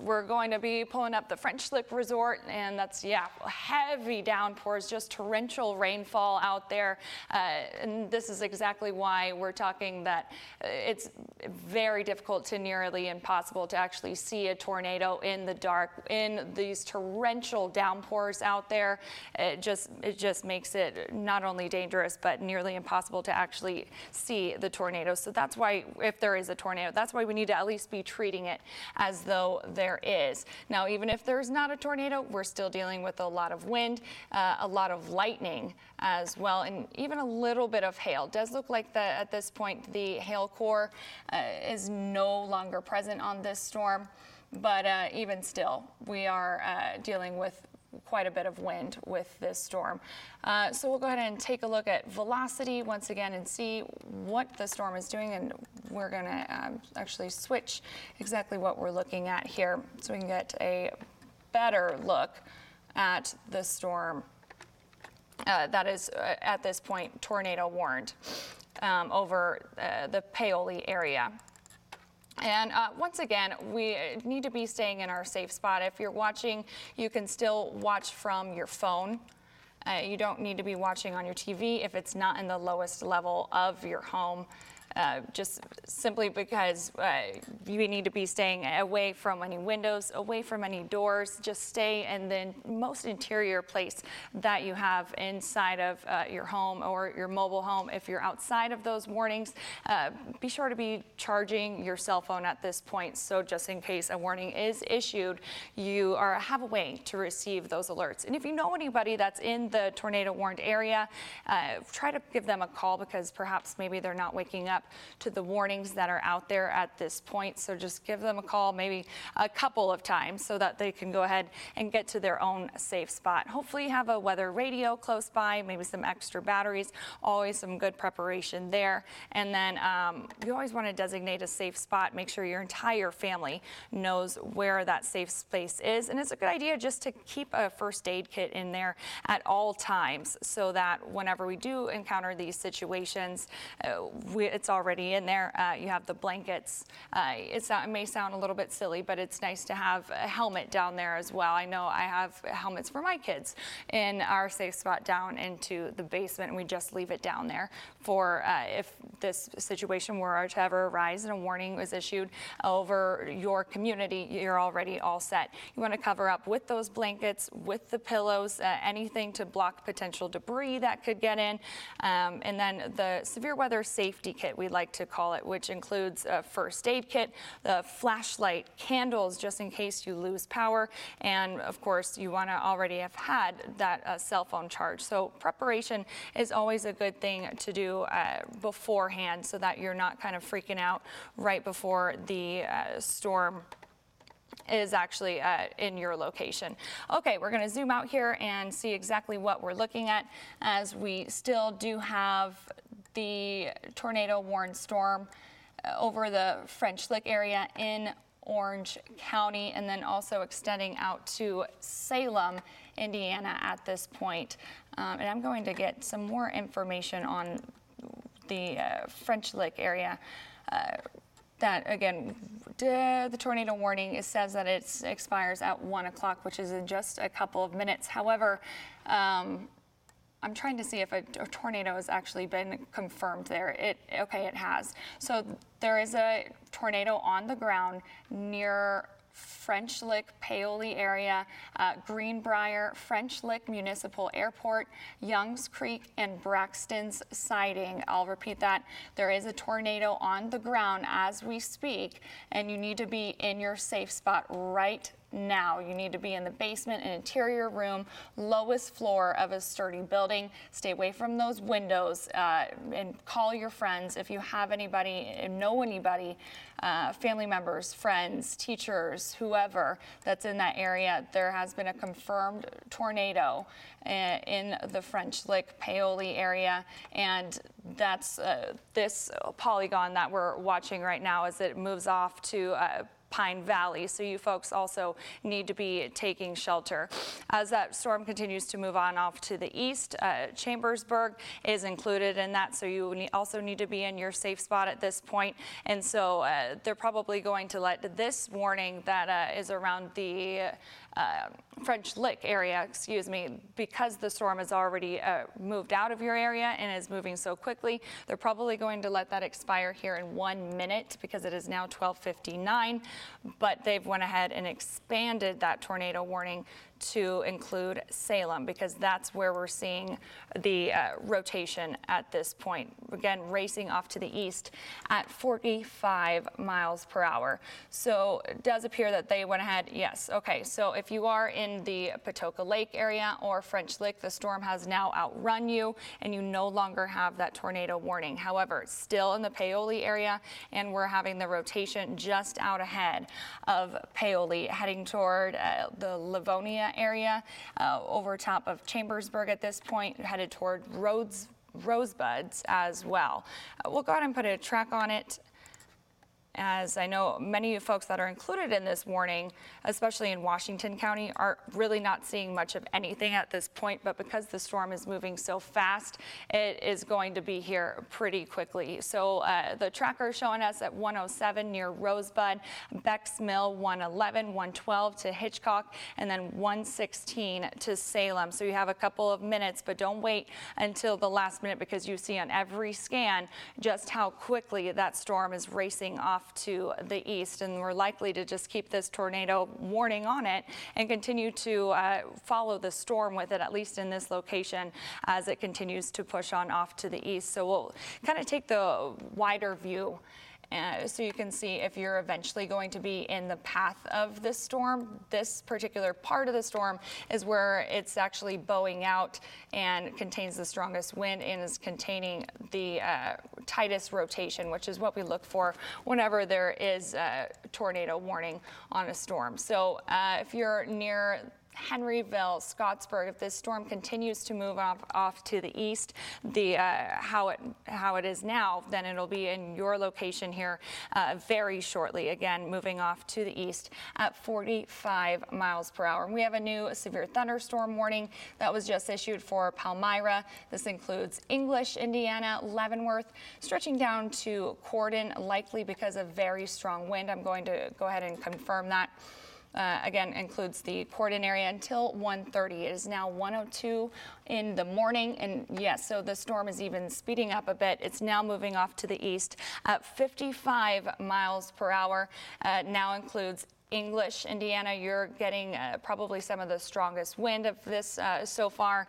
we're going to be pulling up the French Lick Resort, and that's, yeah, heavy downpours, just torrential rainfall out there. And this is exactly why we're talking that it's very difficult to nearly impossible to actually see a tornado in the dark. In these torrential downpours out there, it just makes it not only dangerous, but nearly impossible to actually see the tornado. So that's why, if there is a tornado, that's why we need to at least be treating it as though there is. Now, even if there's not a tornado, we're still dealing with a lot of wind, a lot of lightning as well, and even a little bit of hail. It does look like at this point the hail core is no longer present on this storm, but even still, we are dealing with quite a bit of wind with this storm. So we'll go ahead and take a look at velocity once again and see what the storm is doing, and we're going to actually switch exactly what we're looking at here so we can get a better look at the storm that is at this point tornado warned over the Paoli area. And once again, we need to be staying in our safe spot. If you're watching, you can still watch from your phone. You don't need to be watching on your TV if it's not in the lowest level of your home. Just simply because you need to be staying away from any windows, away from any doors. Just stay in the most interior place that you have inside of your home or your mobile home. If you're outside of those warnings, be sure to be charging your cell phone at this point. So just in case a warning is issued, you have a way to receive those alerts. And if you know anybody that's in the tornado warned area, try to give them a call, because perhaps maybe they're not waking up to the warnings that are out there at this point. So just give them a call maybe a couple of times so that they can go ahead and get to their own safe spot. Hopefully you have a weather radio close by, maybe some extra batteries, always some good preparation there. And then you always want to designate a safe spot. Make sure your entire family knows where that safe space is. And it's a good idea just to keep a first aid kit in there at all times, so that whenever we do encounter these situations, it's already in there. You have the blankets. It may sound a little bit silly, but it's nice to have a helmet down there as well. I know I have helmets for my kids in our safe spot down into the basement, and we just leave it down there for if this situation were to ever arise and a warning was issued over your community, you're already all set. You want to cover up with those blankets, with the pillows, anything to block potential debris that could get in, and then the severe weather safety kit, we like to call it, which includes a first aid kit, the flashlight, candles just in case you lose power, and of course you want to already have had that cell phone charge. So preparation is always a good thing to do beforehand, so that you're not kind of freaking out right before the storm is actually in your location. Okay, we're going to zoom out here and see exactly what we're looking at, as we still do have the tornado warned storm over the French Lick area in Orange County, and then also extending out to Salem, Indiana at this point. And I'm going to get some more information on the French Lick area. That again, the tornado warning, it says that it expires at 1 o'clock, which is in just a couple of minutes. However, I'm trying to see if a tornado has actually been confirmed there. Okay, it has. So there is a tornado on the ground near French Lick, Paoli area, Greenbrier, French Lick Municipal Airport, Youngs Creek, and Braxton's Siding. I'll repeat that. There is a tornado on the ground as we speak, and you need to be in your safe spot right now. You need to be in the basement, an interior room, lowest floor of a sturdy building. Stay away from those windows, and call your friends if you have anybody, know anybody, family members, friends, teachers, whoever that's in that area. There has been a confirmed tornado in the French Lick, Paoli area, and that's this polygon that we're watching right now as it moves off to Pine Valley. So you folks also need to be taking shelter. As that storm continues to move on off to the east, Chambersburg is included in that. So you also need to be in your safe spot at this point. And so they're probably going to let this warning that is around the French Lick area, because the storm has already moved out of your area and is moving so quickly, they're probably going to let that expire here in 1 minute because it is now 12:59, but they've went ahead and expanded that tornado warning to include Salem because that's where we're seeing the rotation at this point. Again, racing off to the east at 45 miles per hour. So it does appear that they went ahead. Yes. Okay. So if you are in the Patoka Lake area or French Lick, the storm has now outrun you and you no longer have that tornado warning. However, it's still in the Paoli area and we're having the rotation just out ahead of Paoli heading toward the Livonia area over top of Chambersburg at this point, headed toward Rosebuds as well. We'll go ahead and put a track on it, as I know many of you folks that are included in this warning, especially in Washington County, are really not seeing much of anything at this point, but because the storm is moving so fast, it is going to be here pretty quickly. So the tracker is showing us at 107 near Rosebud, Beck's Mill 111, 112 to Hitchcock, and then 116 to Salem. So you have a couple of minutes, but don't wait until the last minute because you see on every scan just how quickly that storm is racing off to the east, and we're likely to just keep this tornado warning on it and continue to follow the storm with it, at least in this location, as it continues to push on off to the east. So we'll kind of take the wider view so you can see if you're eventually going to be in the path of this storm. This particular part of the storm is where it's actually bowing out and contains the strongest wind and is containing the tightest rotation, which is what we look for whenever there is a tornado warning on a storm. So if you're near Henryville, Scottsburg, if this storm continues to move off to the east, how it is now, then it'll be in your location here very shortly. Again, moving off to the east at 45 miles per hour. And we have a new severe thunderstorm warning that was just issued for Palmyra. This includes English, Indiana, Leavenworth, stretching down to Corden, likely because of very strong wind. I'm going to go ahead and confirm that. Again, includes the Corden area until 1:30. It is now 1:02 in the morning. And yes, so the storm is even speeding up a bit. It's now moving off to the east at 55 miles per hour. Now includes English, Indiana. You're getting probably some of the strongest wind of this so far.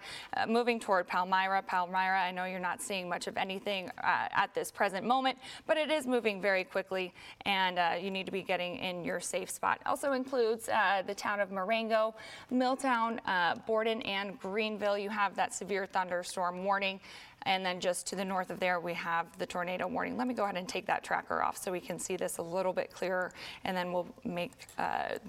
Moving toward Palmyra. Palmyra, I know you're not seeing much of anything at this present moment, but it is moving very quickly, and you need to be getting in your safe spot. Also includes the town of Marengo, Milltown, Borden, and Greenville. You have that severe thunderstorm warning. And then just to the north of there, we have the tornado warning. Let me go ahead and take that tracker off so we can see this a little bit clearer, and then we'll make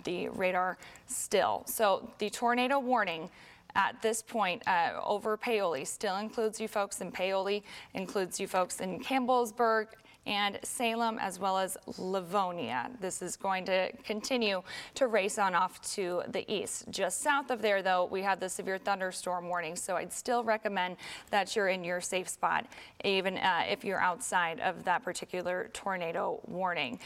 the radar still. So the tornado warning at this point over Paoli still includes you folks in Paoli, includes you folks in Campbellsburg and Salem, as well as Livonia. This is going to continue to race on off to the east. Just south of there, though, we have the severe thunderstorm warning, so I'd still recommend that you're in your safe spot, even if you're outside of that particular tornado warning.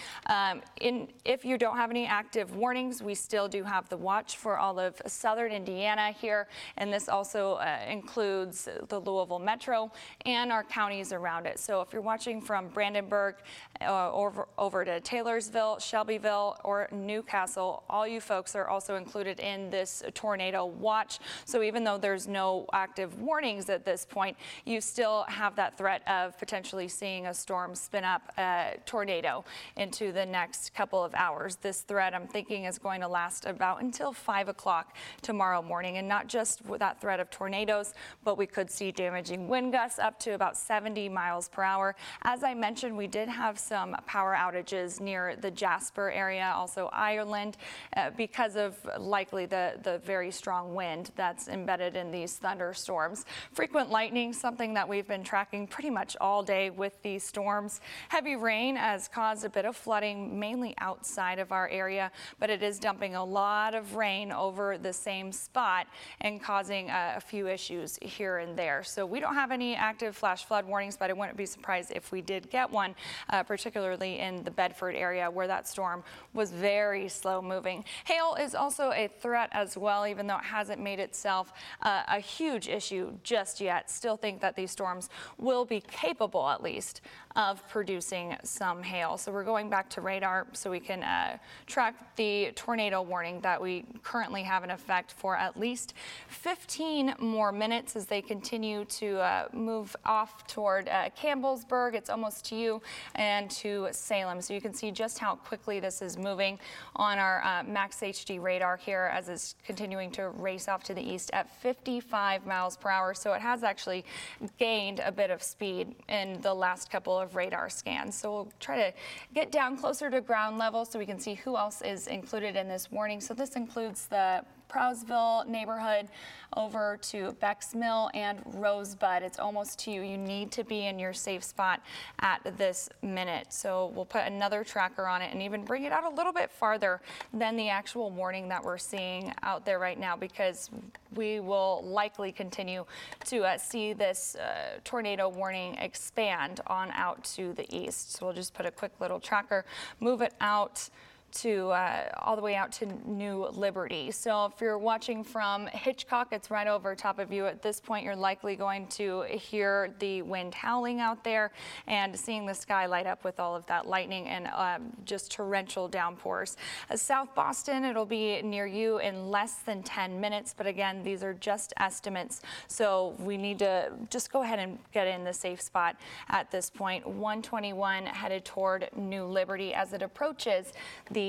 If you don't have any active warnings, we still do have the watch for all of southern Indiana here, and this also includes the Louisville Metro and our counties around it. So if you're watching from Brandenburg over to Taylorsville, Shelbyville, or Newcastle, all you folks are also included in this tornado watch. So even though there's no active warnings at this point, you still have that threat of potentially seeing a storm spin up a tornado into the next couple of hours. This threat, I'm thinking, is going to last about until 5 o'clock tomorrow morning, and not just with that threat of tornadoes, but we could see damaging wind gusts up to about 70 miles per hour. As I mentioned, we we did have some power outages near the Jasper area, also Ireland, because of likely the very strong wind that's embedded in these thunderstorms. Frequent lightning, something that we've been tracking pretty much all day with these storms. Heavy rain has caused a bit of flooding, mainly outside of our area, but it is dumping a lot of rain over the same spot and causing a few issues here and there. So we don't have any active flash flood warnings, but I wouldn't be surprised if we did get one, particularly in the Bedford area where that storm was very slow moving. Hail is also a threat as well, even though it hasn't made itself a huge issue just yet. Still think that these storms will be capable, at least, of producing some hail. So we're going back to radar so we can track the tornado warning that we currently have in effect for at least 15 more minutes as they continue to move off toward Campbellsburg. It's almost to you, and to Salem. So you can see just how quickly this is moving on our Max HD radar here as it's continuing to race off to the east at 55 miles per hour. So it has actually gained a bit of speed in the last couple of radar scans. So we'll try to get down closer to ground level so we can see who else is included in this warning. So this includes the Prowsville neighborhood over to Beck's Mill and Rosebud. It's almost to you. You need to be in your safe spot at this minute. So we'll put another tracker on it and even bring it out a little bit farther than the actual warning that we're seeing out there right now, because we will likely continue to see this tornado warning expand on out to the east. So we'll just put a quick little tracker, move it out to all the way out to New Liberty. So if you're watching from Hitchcock, it's right over top of you. At this point, you're likely going to hear the wind howling out there and seeing the sky light up with all of that lightning and just torrential downpours. South Boston, it'll be near you in less than 10 minutes. But again, these are just estimates. So we need to just go ahead and get in the safe spot at this point. 121 headed toward New Liberty as it approaches the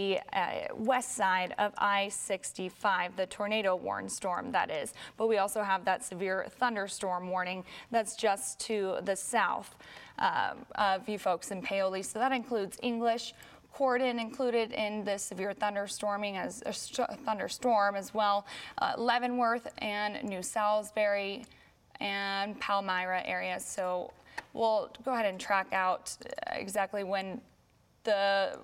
west side of I-65, the tornado warned storm, that is. But we also have that severe thunderstorm warning that's just to the south of you folks in Paoli. So that includes English, Corden included in the severe thunderstorming as a thunderstorm as well, Leavenworth and New Salisbury and Palmyra areas. So we'll go ahead and track out exactly when the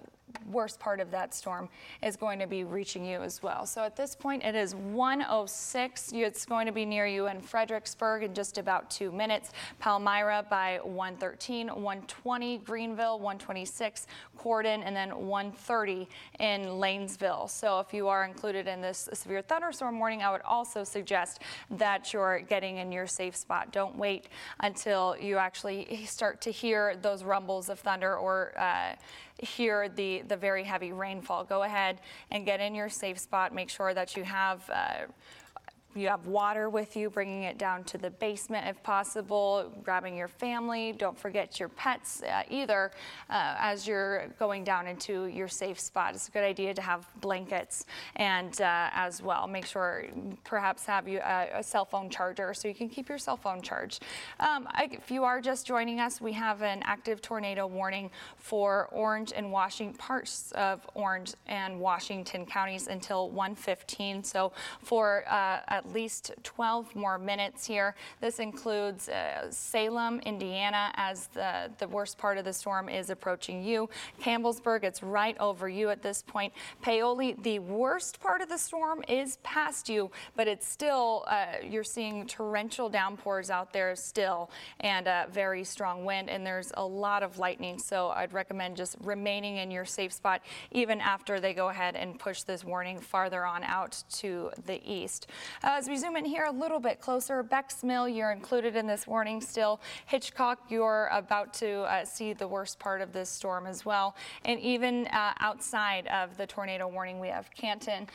worst part of that storm is going to be reaching you as well. So at this point, it is 1:06. It's going to be near you in Fredericksburg in just about 2 minutes. Palmyra by 1:13, 1:20 Greenville, 1:26 Corden, and then 1:30 in Lanesville. So if you are included in this severe thunderstorm warning, I would also suggest that you're getting in your safe spot. Don't wait until you actually start to hear those rumbles of thunder or hear the very heavy rainfall. Go ahead and get in your safe spot. Make sure that you have water with you, bringing it down to the basement if possible, grabbing your family. Don't forget your pets either as you're going down into your safe spot. It's a good idea to have blankets and as well. Make sure perhaps have you a cell phone charger so you can keep your cell phone charged. If you are just joining us, we have an active tornado warning for Orange and Washington, parts of Orange and Washington counties until 1:15. So for at least 12 more minutes here. This includes Salem, Indiana, as the worst part of the storm is approaching you. Campbellsburg, it's right over you at this point. Paoli, the worst part of the storm is past you, but it's still, you're seeing torrential downpours out there still and very strong wind, and there's a lot of lightning. So I'd recommend just remaining in your safe spot even after they go ahead and push this warning farther on out to the east. As we zoom in here a little bit closer, Beck's Mill, you're included in this warning still. Hitchcock, you're about to see the worst part of this storm as well. And even outside of the tornado warning, we have Canton,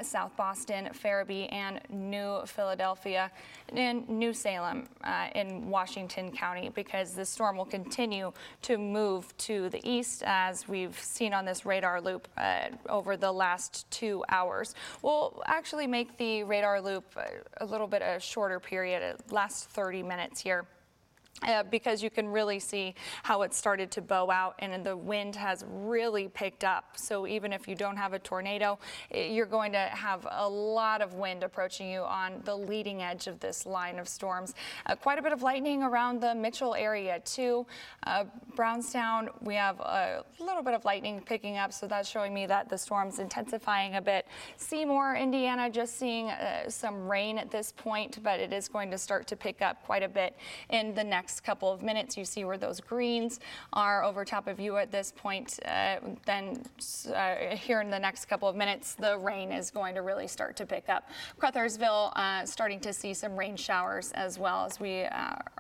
South Boston, Farabee, and New Philadelphia, and New Salem in Washington County, because the storm will continue to move to the east as we've seen on this radar loop over the last 2 hours. We'll actually make the radar loop a little bit a shorter period. It lasts 30 minutes here. because you can really see how it started to bow out and the wind has really picked up. So even if you don't have a tornado, you're going to have a lot of wind approaching you on the leading edge of this line of storms. Quite a bit of lightning around the Mitchell area too. Brownstown, we have a little bit of lightning picking up, so that's showing me that the storm's intensifying a bit. Seymour, Indiana, just seeing some rain at this point, but it is going to start to pick up quite a bit in the next couple of minutes. You see where those greens are over top of you at this point. Then here in the next couple of minutes, the rain is going to really start to pick up. Crothersville starting to see some rain showers as well, as we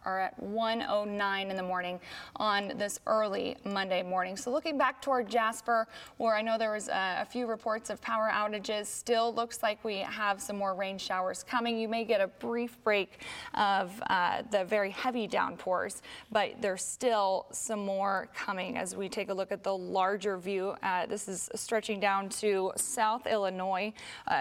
are at 1:09 in the morning on this early Monday morning. So looking back toward Jasper, where I know there was a few reports of power outages, still looks like we have some more rain showers coming. You may get a brief break of the very heavy downpours, but there's still some more coming as we take a look at the larger view. This is stretching down to South Illinois,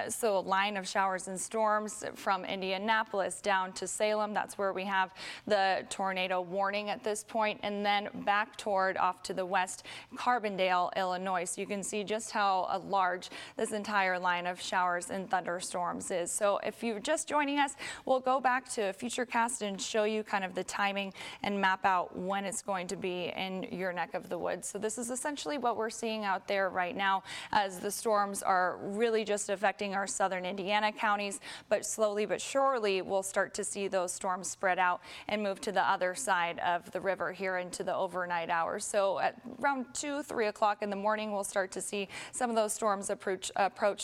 so a line of showers and storms from Indianapolis down to Salem. That's where we have the tornado warning at this point, and then back toward off to the west, Carbondale, Illinois. So you can see just how large this entire line of showers and thunderstorms is. So if you're just joining us, we'll go back to Futurecast and show you kind of the timing and map out when it's going to be in your neck of the woods. So this is essentially what we're seeing out there right now, as the storms are really just affecting our southern Indiana counties, but slowly but surely we'll start to see those storms spread out and move to the other side of the river here into the overnight hours. So at around 2, 3 o'clock in the morning, we'll start to see some of those storms approach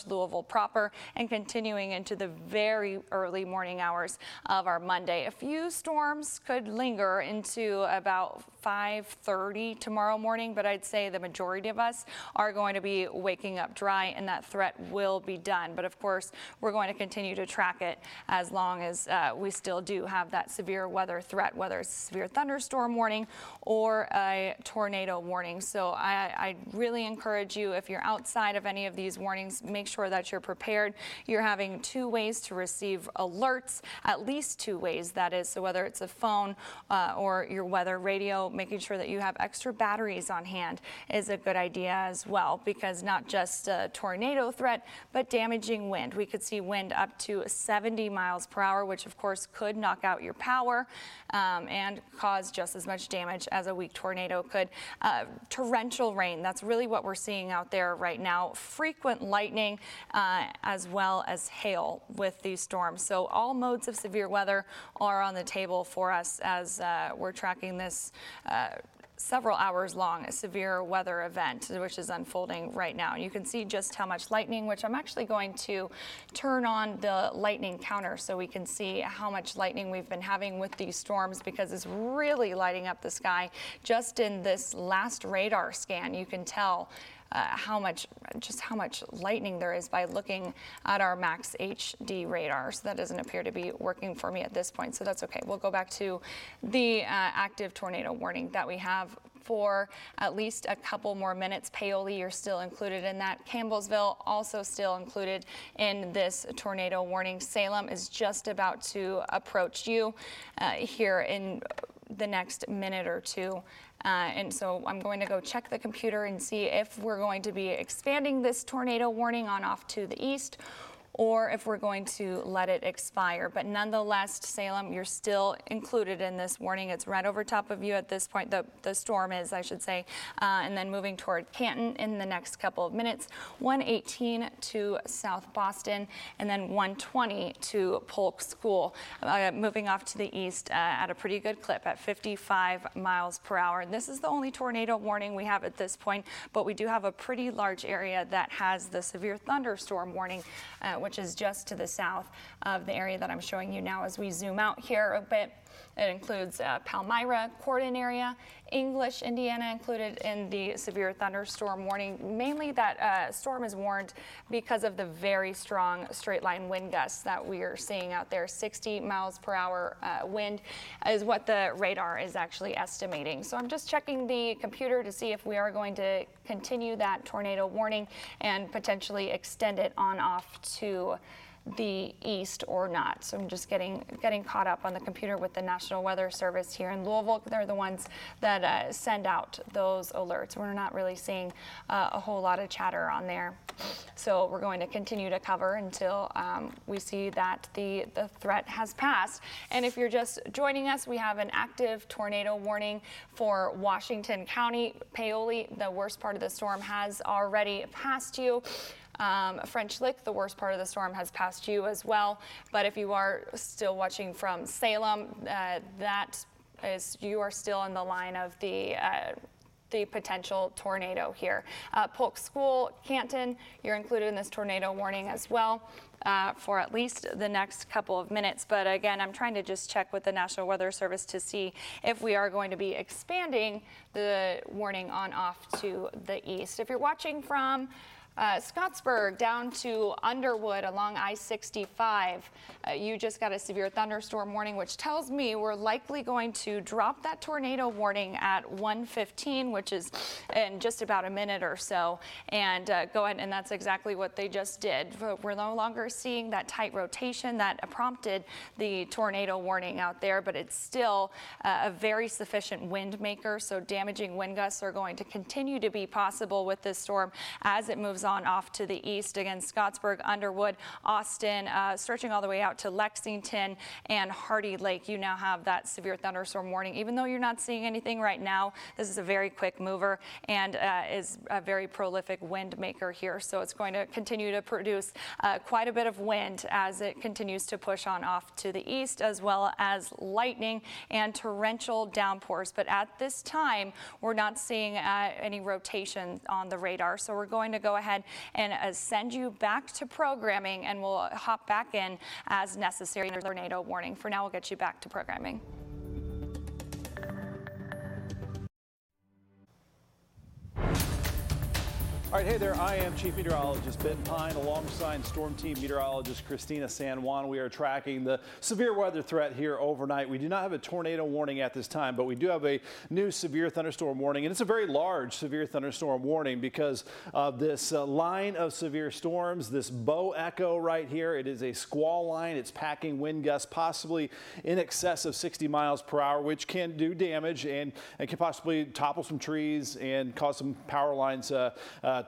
Louisville proper and continuing into the very early morning hours of our Monday. A few storms could linger into about 5:30 tomorrow morning, but I'd say the majority of us are going to be waking up dry and that threat will be done. But of course, we're going to continue to track it as long as we still do have that severe weather threat, whether it's a severe thunderstorm warning or a tornado warning. So I really encourage you, if you're outside of any of these warnings, make sure that you're prepared. You're having 2 ways to receive alerts, at least 2 ways, that is. So whether it's a phone or your weather radio, making sure that you have extra batteries on hand is a good idea as well, because not just a tornado threat, but damaging wind. We could see wind up to 70 miles per hour, which of course could knock out your power and cause just as much damage as a weak tornado could. Torrential rain, that's really what we're seeing out there right now. Frequent lightning as well as hail with these storms. So all modes of severe weather are on the table for us as we're tracking this several hours long severe weather event, which is unfolding right now. And you can see just how much lightning, which I'm actually going to turn on the lightning counter so we can see how much lightning we've been having with these storms, because it's really lighting up the sky. Just in this last radar scan, you can tell how much lightning there is by looking at our max HD radar. So that doesn't appear to be working for me at this point, so that's okay. We'll go back to the active tornado warning that we have for at least a couple more minutes. Paoli, you're still included in that. Campbellsville also still included in this tornado warning. Salem is just about to approach you here in the next minute or two. And so I'm going to go check the computer and see if we're going to be expanding this tornado warning on off to the east, or if we're going to let it expire. But nonetheless, Salem, you're still included in this warning. It's right over top of you at this point, the storm is, I should say, and then moving toward Canton in the next couple of minutes. 118 to South Boston, and then 120 to Polk School, moving off to the east at a pretty good clip at 55 miles per hour. And this is the only tornado warning we have at this point, but we do have a pretty large area that has the severe thunderstorm warning, which is just to the south of the area that I'm showing you now. As we zoom out here a bit, it includes Palmyra, Corydon area, English, Indiana included in the severe thunderstorm warning. Mainly that storm is warned because of the very strong straight line wind gusts that we are seeing out there. 60 miles per hour wind is what the radar is actually estimating. So I'm just checking the computer to see if we are going to continue that tornado warning and potentially extend it on off to the east or not. So I'm just getting caught up on the computer with the National Weather Service here in Louisville. They're the ones that send out those alerts. We're not really seeing a whole lot of chatter on there. So we're going to continue to cover until we see that the threat has passed. And if you're just joining us, we have an active tornado warning for Washington County. Paoli, the worst part of the storm, has already passed you. French Lick, the worst part of the storm, has passed you as well. But if you are still watching from Salem, you are still in the line of the potential tornado here. Polk School, Canton, you're included in this tornado warning as well for at least the next couple of minutes. But again, I'm trying to just check with the National Weather Service to see if we are going to be expanding the warning on off to the east. If you're watching from Scottsburg down to Underwood along I-65, you just got a severe thunderstorm warning, which tells me we're likely going to drop that tornado warning at 1:15, which is in just about a minute or so, and go ahead, and that's exactly what they just did. We're no longer seeing that tight rotation that prompted the tornado warning out there, but it's still a very sufficient wind maker, so damaging wind gusts are going to continue to be possible with this storm as it moves on off to the east. Again, Scottsburg, Underwood, Austin, stretching all the way out to Lexington and Hardy Lake. You now have that severe thunderstorm warning. Even though you're not seeing anything right now, this is a very quick mover and is a very prolific wind maker here. So it's going to continue to produce quite a bit of wind as it continues to push on off to the east, as well as lightning and torrential downpours. But at this time, we're not seeing any rotation on the radar. So we're going to go ahead and send you back to programming, and we'll hop back in as necessary. Tornado warning. For now, we'll get you back to programming. All right, hey there, I am Chief Meteorologist Ben Pine alongside Storm Team Meteorologist Christina San Juan. We are tracking the severe weather threat here overnight. We do not have a tornado warning at this time, but we do have a new severe thunderstorm warning, and it's a very large severe thunderstorm warning because of this line of severe storms, this bow echo right here. It is a squall line. It's packing wind gusts possibly in excess of 60 miles per hour, which can do damage and can possibly topple some trees and cause some power lines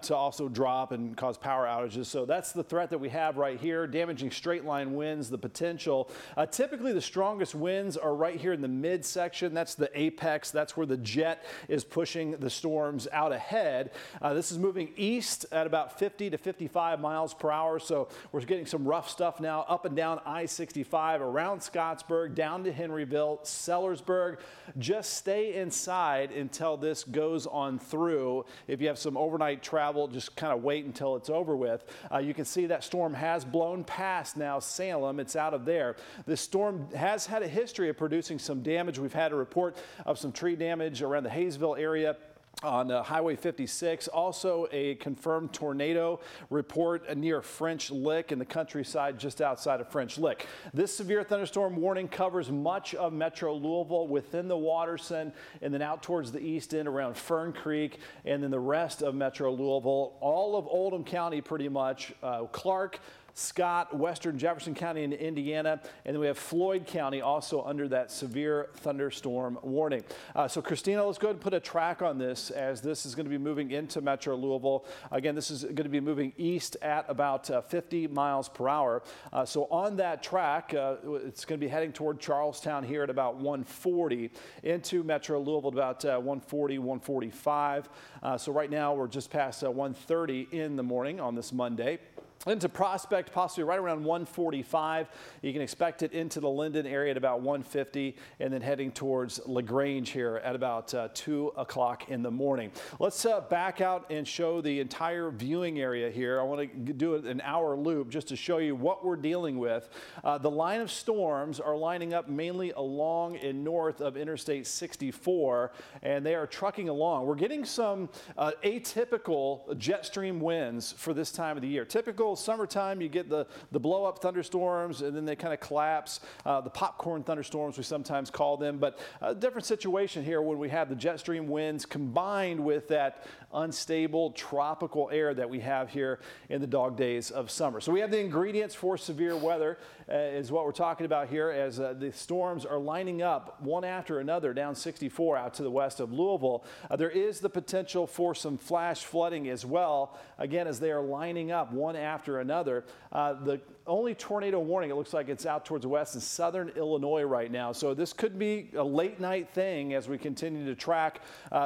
to also drop and cause power outages. So that's the threat that we have right here. Damaging straight line winds, the potential. Typically the strongest winds are right here in the midsection. That's the apex. That's where the jet is pushing the storms out ahead. This is moving east at about 50 to 55 miles per hour. So we're getting some rough stuff now up and down I-65 around Scottsburg, down to Henryville, Sellersburg. Just stay inside until this goes on through. If you have some overnight travel, just kind of wait until it's over with. You can see that storm has blown past now Salem. It's out of there. This storm has had a history of producing some damage. We've had a report of some tree damage around the Hayesville area on Highway 56. Also a confirmed tornado report near French Lick in the countryside just outside of French Lick. This severe thunderstorm warning covers much of Metro Louisville within the Waterson and then out towards the east end around Fern Creek, and then the rest of Metro Louisville, all of Oldham County pretty much, Clark, Scott, Western Jefferson County in Indiana, and then we have Floyd County also under that severe thunderstorm warning. So Christina, let's go ahead and put a track on this as this is going to be moving into Metro Louisville. Again, this is going to be moving east at about 50 miles per hour. So on that track, it's going to be heading toward Charlestown here at about 140 into Metro Louisville at about 140, 145. So right now we're just past 1:30 in the morning on this Monday. Into Prospect, possibly right around 145. You can expect it into the Linden area at about 150, and then heading towards LaGrange here at about 2 o'clock in the morning. Let's back out and show the entire viewing area here. I want to do an hour loop just to show you what we're dealing with. The line of storms are lining up mainly along and north of Interstate 64, and they are trucking along. We're getting some atypical jet stream winds for this time of the year. Typical typical summertime, you get the blow-up thunderstorms, and then they kind of collapse. The popcorn thunderstorms, we sometimes call them. But a different situation here when we have the jet stream winds combined with that unstable tropical air that we have here in the dog days of summer. So we have the ingredients for severe weather is what we're talking about here as the storms are lining up one after another down 64 out to the west of Louisville. There is the potential for some flash flooding as well, again, as they are lining up one after another. The only tornado warning, it looks like it's out towards the west in southern Illinois right now. So this could be a late night thing as we continue to track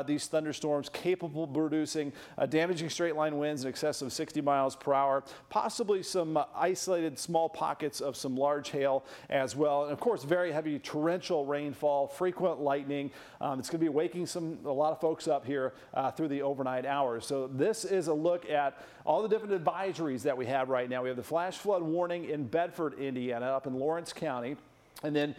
these thunderstorms capable of producing damaging straight line winds in excess of 60 miles per hour, possibly some isolated small pockets of some large hail as well. And of course, very heavy torrential rainfall, frequent lightning. It's going to be waking a lot of folks up here through the overnight hours. So this is a look at all the different advisories that we have right now. We have the flash flood warning in Bedford, Indiana, up in Lawrence County. And then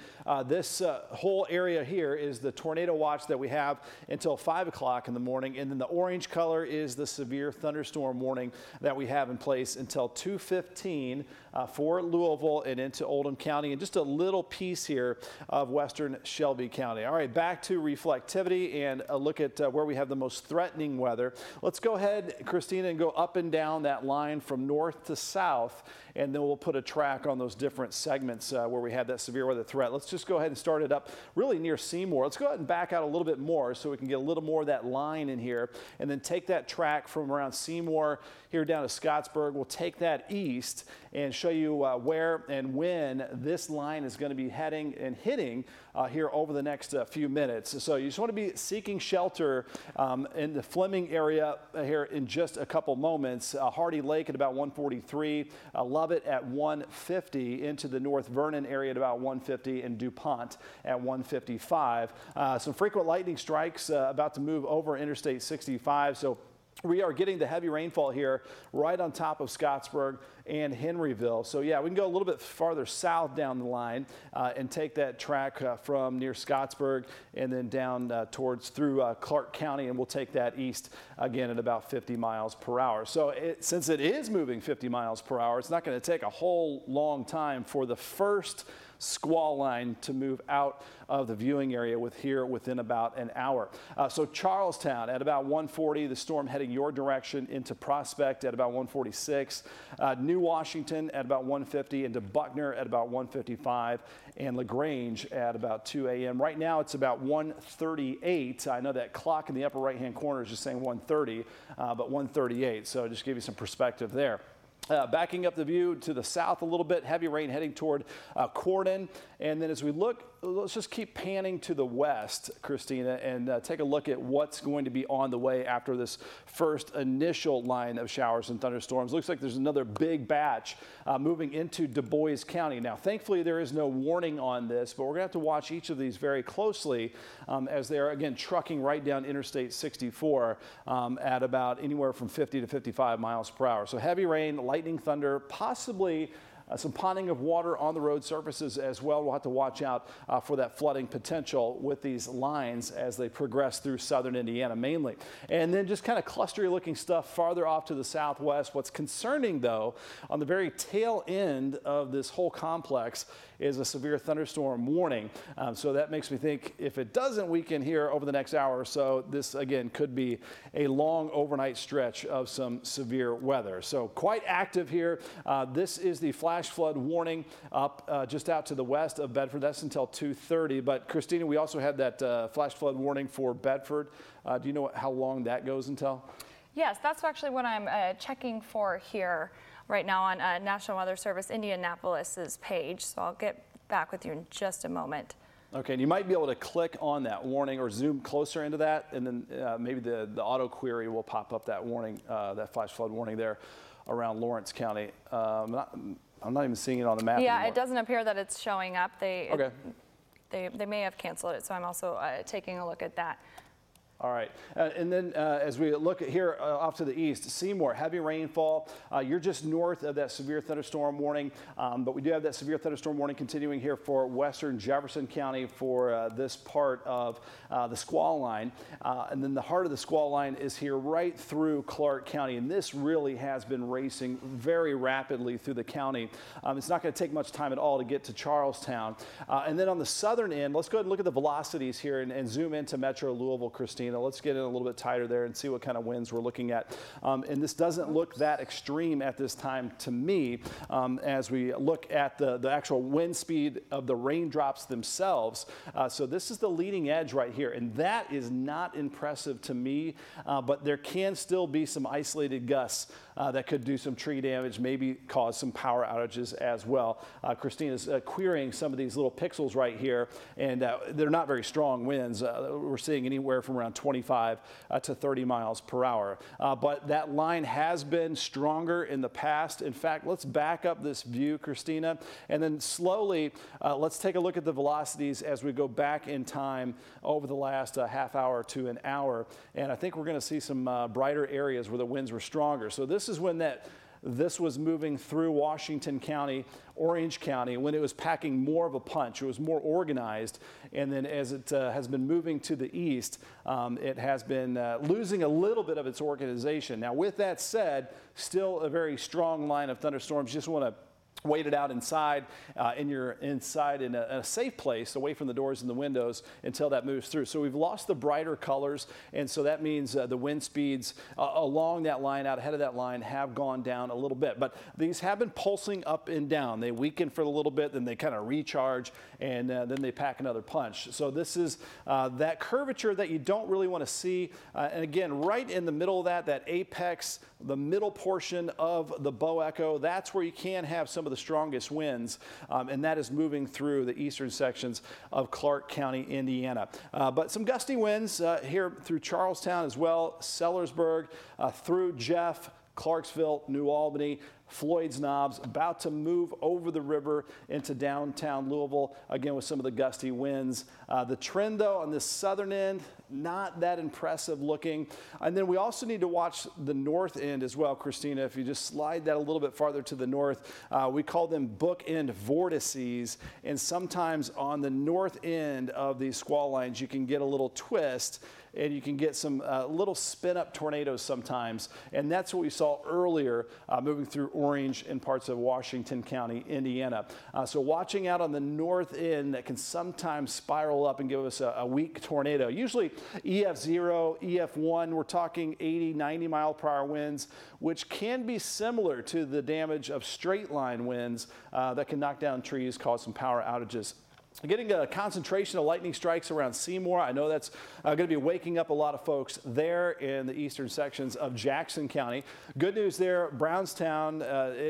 this whole area here is the tornado watch that we have until 5 o'clock in the morning. And then the orange color is the severe thunderstorm warning that we have in place until 2:15 for Louisville and into Oldham County, and just a little piece here of western Shelby County. All right, back to reflectivity and a look at where we have the most threatening weather. Let's go ahead, Christina, and go up and down that line from north to south, and then we'll put a track on those different segments where we have that severe weather threat. Let's just go ahead and start it up really near Seymour. Let's go ahead and back out a little bit more so we can get a little more of that line in here, and then take that track from around Seymour here down to Scottsburg. We'll take that east and show you where and when this line is going to be heading and hitting here over the next few minutes. So you just want to be seeking shelter in the Fleming area here in just a couple moments. Hardy Lake at about 143, Lovett at 150, into the North Vernon area at about 150, and DuPont at 155. Some frequent lightning strikes about to move over Interstate 65. So we are getting the heavy rainfall here right on top of Scottsburg and Henryville. So yeah, we can go a little bit farther south down the line and take that track from near Scottsburg and then down through Clark County, and we'll take that east again at about 50 miles per hour. So since it is moving 50 miles per hour, it's not going to take a whole long time for the first squall line to move out of the viewing area within about an hour. So Charlestown at about 140, the storm heading your direction into Prospect at about 146, New Washington at about 150, into Buckner at about 155, and LaGrange at about 2 a.m. Right now it's about 138. I know that clock in the upper right hand corner is just saying 130, but 138. So just give you some perspective there. Backing up the view to the south a little bit, heavy rain heading toward Corden. And then as we look, let's just keep panning to the west, Christina, and take a look at what's going to be on the way after this first initial line of showers and thunderstorms. Looks like there's another big batch moving into Du Bois County. Now, thankfully, there is no warning on this, but we're going to have to watch each of these very closely as they are, again, trucking right down Interstate 64 at about anywhere from 50 to 55 miles per hour. So heavy rain, lightning, thunder, possibly some ponding of water on the road surfaces as well. We'll have to watch out for that flooding potential with these lines as they progress through southern Indiana mainly. And then just kind of clustery looking stuff farther off to the southwest. What's concerning, though, on the very tail end of this whole complex is a severe thunderstorm warning. So that makes me think if it doesn't weaken here over the next hour or so, this again could be a long overnight stretch of some severe weather. So quite active here. This is the flash flood warning up just out to the west of Bedford. That's until 2:30. But Christina, we also have that flash flood warning for Bedford. Do you know how long that goes until? Yes, that's actually what I'm checking for here right now on National Weather Service Indianapolis's page. So I'll get back with you in just a moment. Okay, and you might be able to click on that warning or zoom closer into that, and then maybe the auto query will pop up that warning, that flash flood warning there around Lawrence County. I'm not even seeing it on the map anymore. It doesn't appear that it's showing up. Okay. They may have canceled it, so I'm also taking a look at that. All right, and then as we look at here off to the east, Seymour, heavy rainfall. You're just north of that severe thunderstorm warning, but we do have that severe thunderstorm warning continuing here for western Jefferson County for this part of the squall line. And then the heart of the squall line is here right through Clark County, and this really has been racing very rapidly through the county. It's not going to take much time at all to get to Charlestown. And then on the southern end, let's go ahead and look at the velocities here and zoom into Metro Louisville, Christina. Let's get in a little bit tighter there and see what kind of winds we're looking at. And this doesn't look that extreme at this time to me as we look at the actual wind speed of the raindrops themselves. So this is the leading edge right here, and that is not impressive to me, but there can still be some isolated gusts that could do some tree damage, maybe cause some power outages as well. Christina's querying some of these little pixels right here, and they're not very strong winds. We're seeing anywhere from around 25 to 30 miles per hour. But that line has been stronger in the past. In fact, let's back up this view, Christina, and then slowly let's take a look at the velocities as we go back in time over the last half hour to an hour. And I think we're going to see some brighter areas where the winds were stronger. So this is when this was moving through Washington County, Orange County, when it was packing more of a punch. It was more organized. And then as it has been moving to the east, it has been losing a little bit of its organization. Now, with that said, still a very strong line of thunderstorms. Just want to wait it out inside in a safe place away from the doors and the windows until that moves through. So we've lost the brighter colors, and so that means the wind speeds along that line, out ahead of that line, have gone down a little bit. But these have been pulsing up and down. They weaken for a little bit, then they kind of recharge, and then they pack another punch. So this is that curvature that you don't really want to see. And again, right in the middle of that apex, the middle portion of the bow echo, that's where you can have some of the strongest winds, and that is moving through the eastern sections of Clark County, Indiana. But some gusty winds here through Charlestown as well, Sellersburg, through Jeff, Clarksville, New Albany, Floyd's Knobs, about to move over the river into downtown Louisville, again with some of the gusty winds. The trend, though, on this southern end, not that impressive looking. And then we also need to watch the north end as well, Christina. If you just slide that a little bit farther to the north, we call them bookend vortices. And sometimes on the north end of these squall lines, you can get a little twist, and you can get some little spin-up tornadoes sometimes. And that's what we saw earlier moving through Orange and parts of Washington County, Indiana. So watching out on the north end, that can sometimes spiral up and give us a weak tornado. Usually EF0, EF1, we're talking 80, 90 mile per hour winds, which can be similar to the damage of straight line winds that can knock down trees, cause some power outages. Getting a concentration of lightning strikes around Seymour. I know that's going to be waking up a lot of folks there in the eastern sections of Jackson County. Good news there, Brownstown,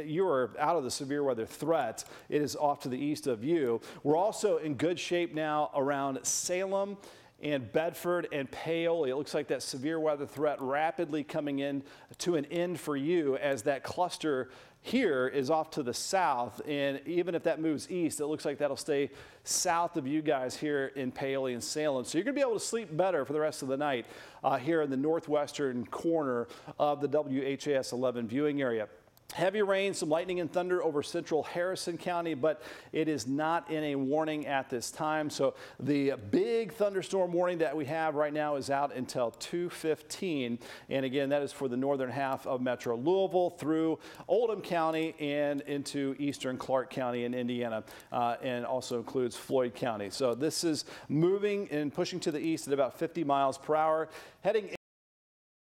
you are out of the severe weather threat. It is off to the east of you. We're also in good shape now around Salem and Bedford and Paoli. It looks like that severe weather threat rapidly coming in to an end for you as that cluster here is off to the south, and even if that moves east, it looks like that'll stay south of you guys here in Paoli and Salem. So you're going to be able to sleep better for the rest of the night here in the northwestern corner of the WHAS 11 viewing area. Heavy rain, some lightning and thunder over central Harrison County, but it is not in a warning at this time. So the big thunderstorm warning that we have right now is out until 2:15. And again, that is for the northern half of Metro Louisville through Oldham County and into eastern Clark County in Indiana, and also includes Floyd County. So this is moving and pushing to the east at about 50 miles per hour, heading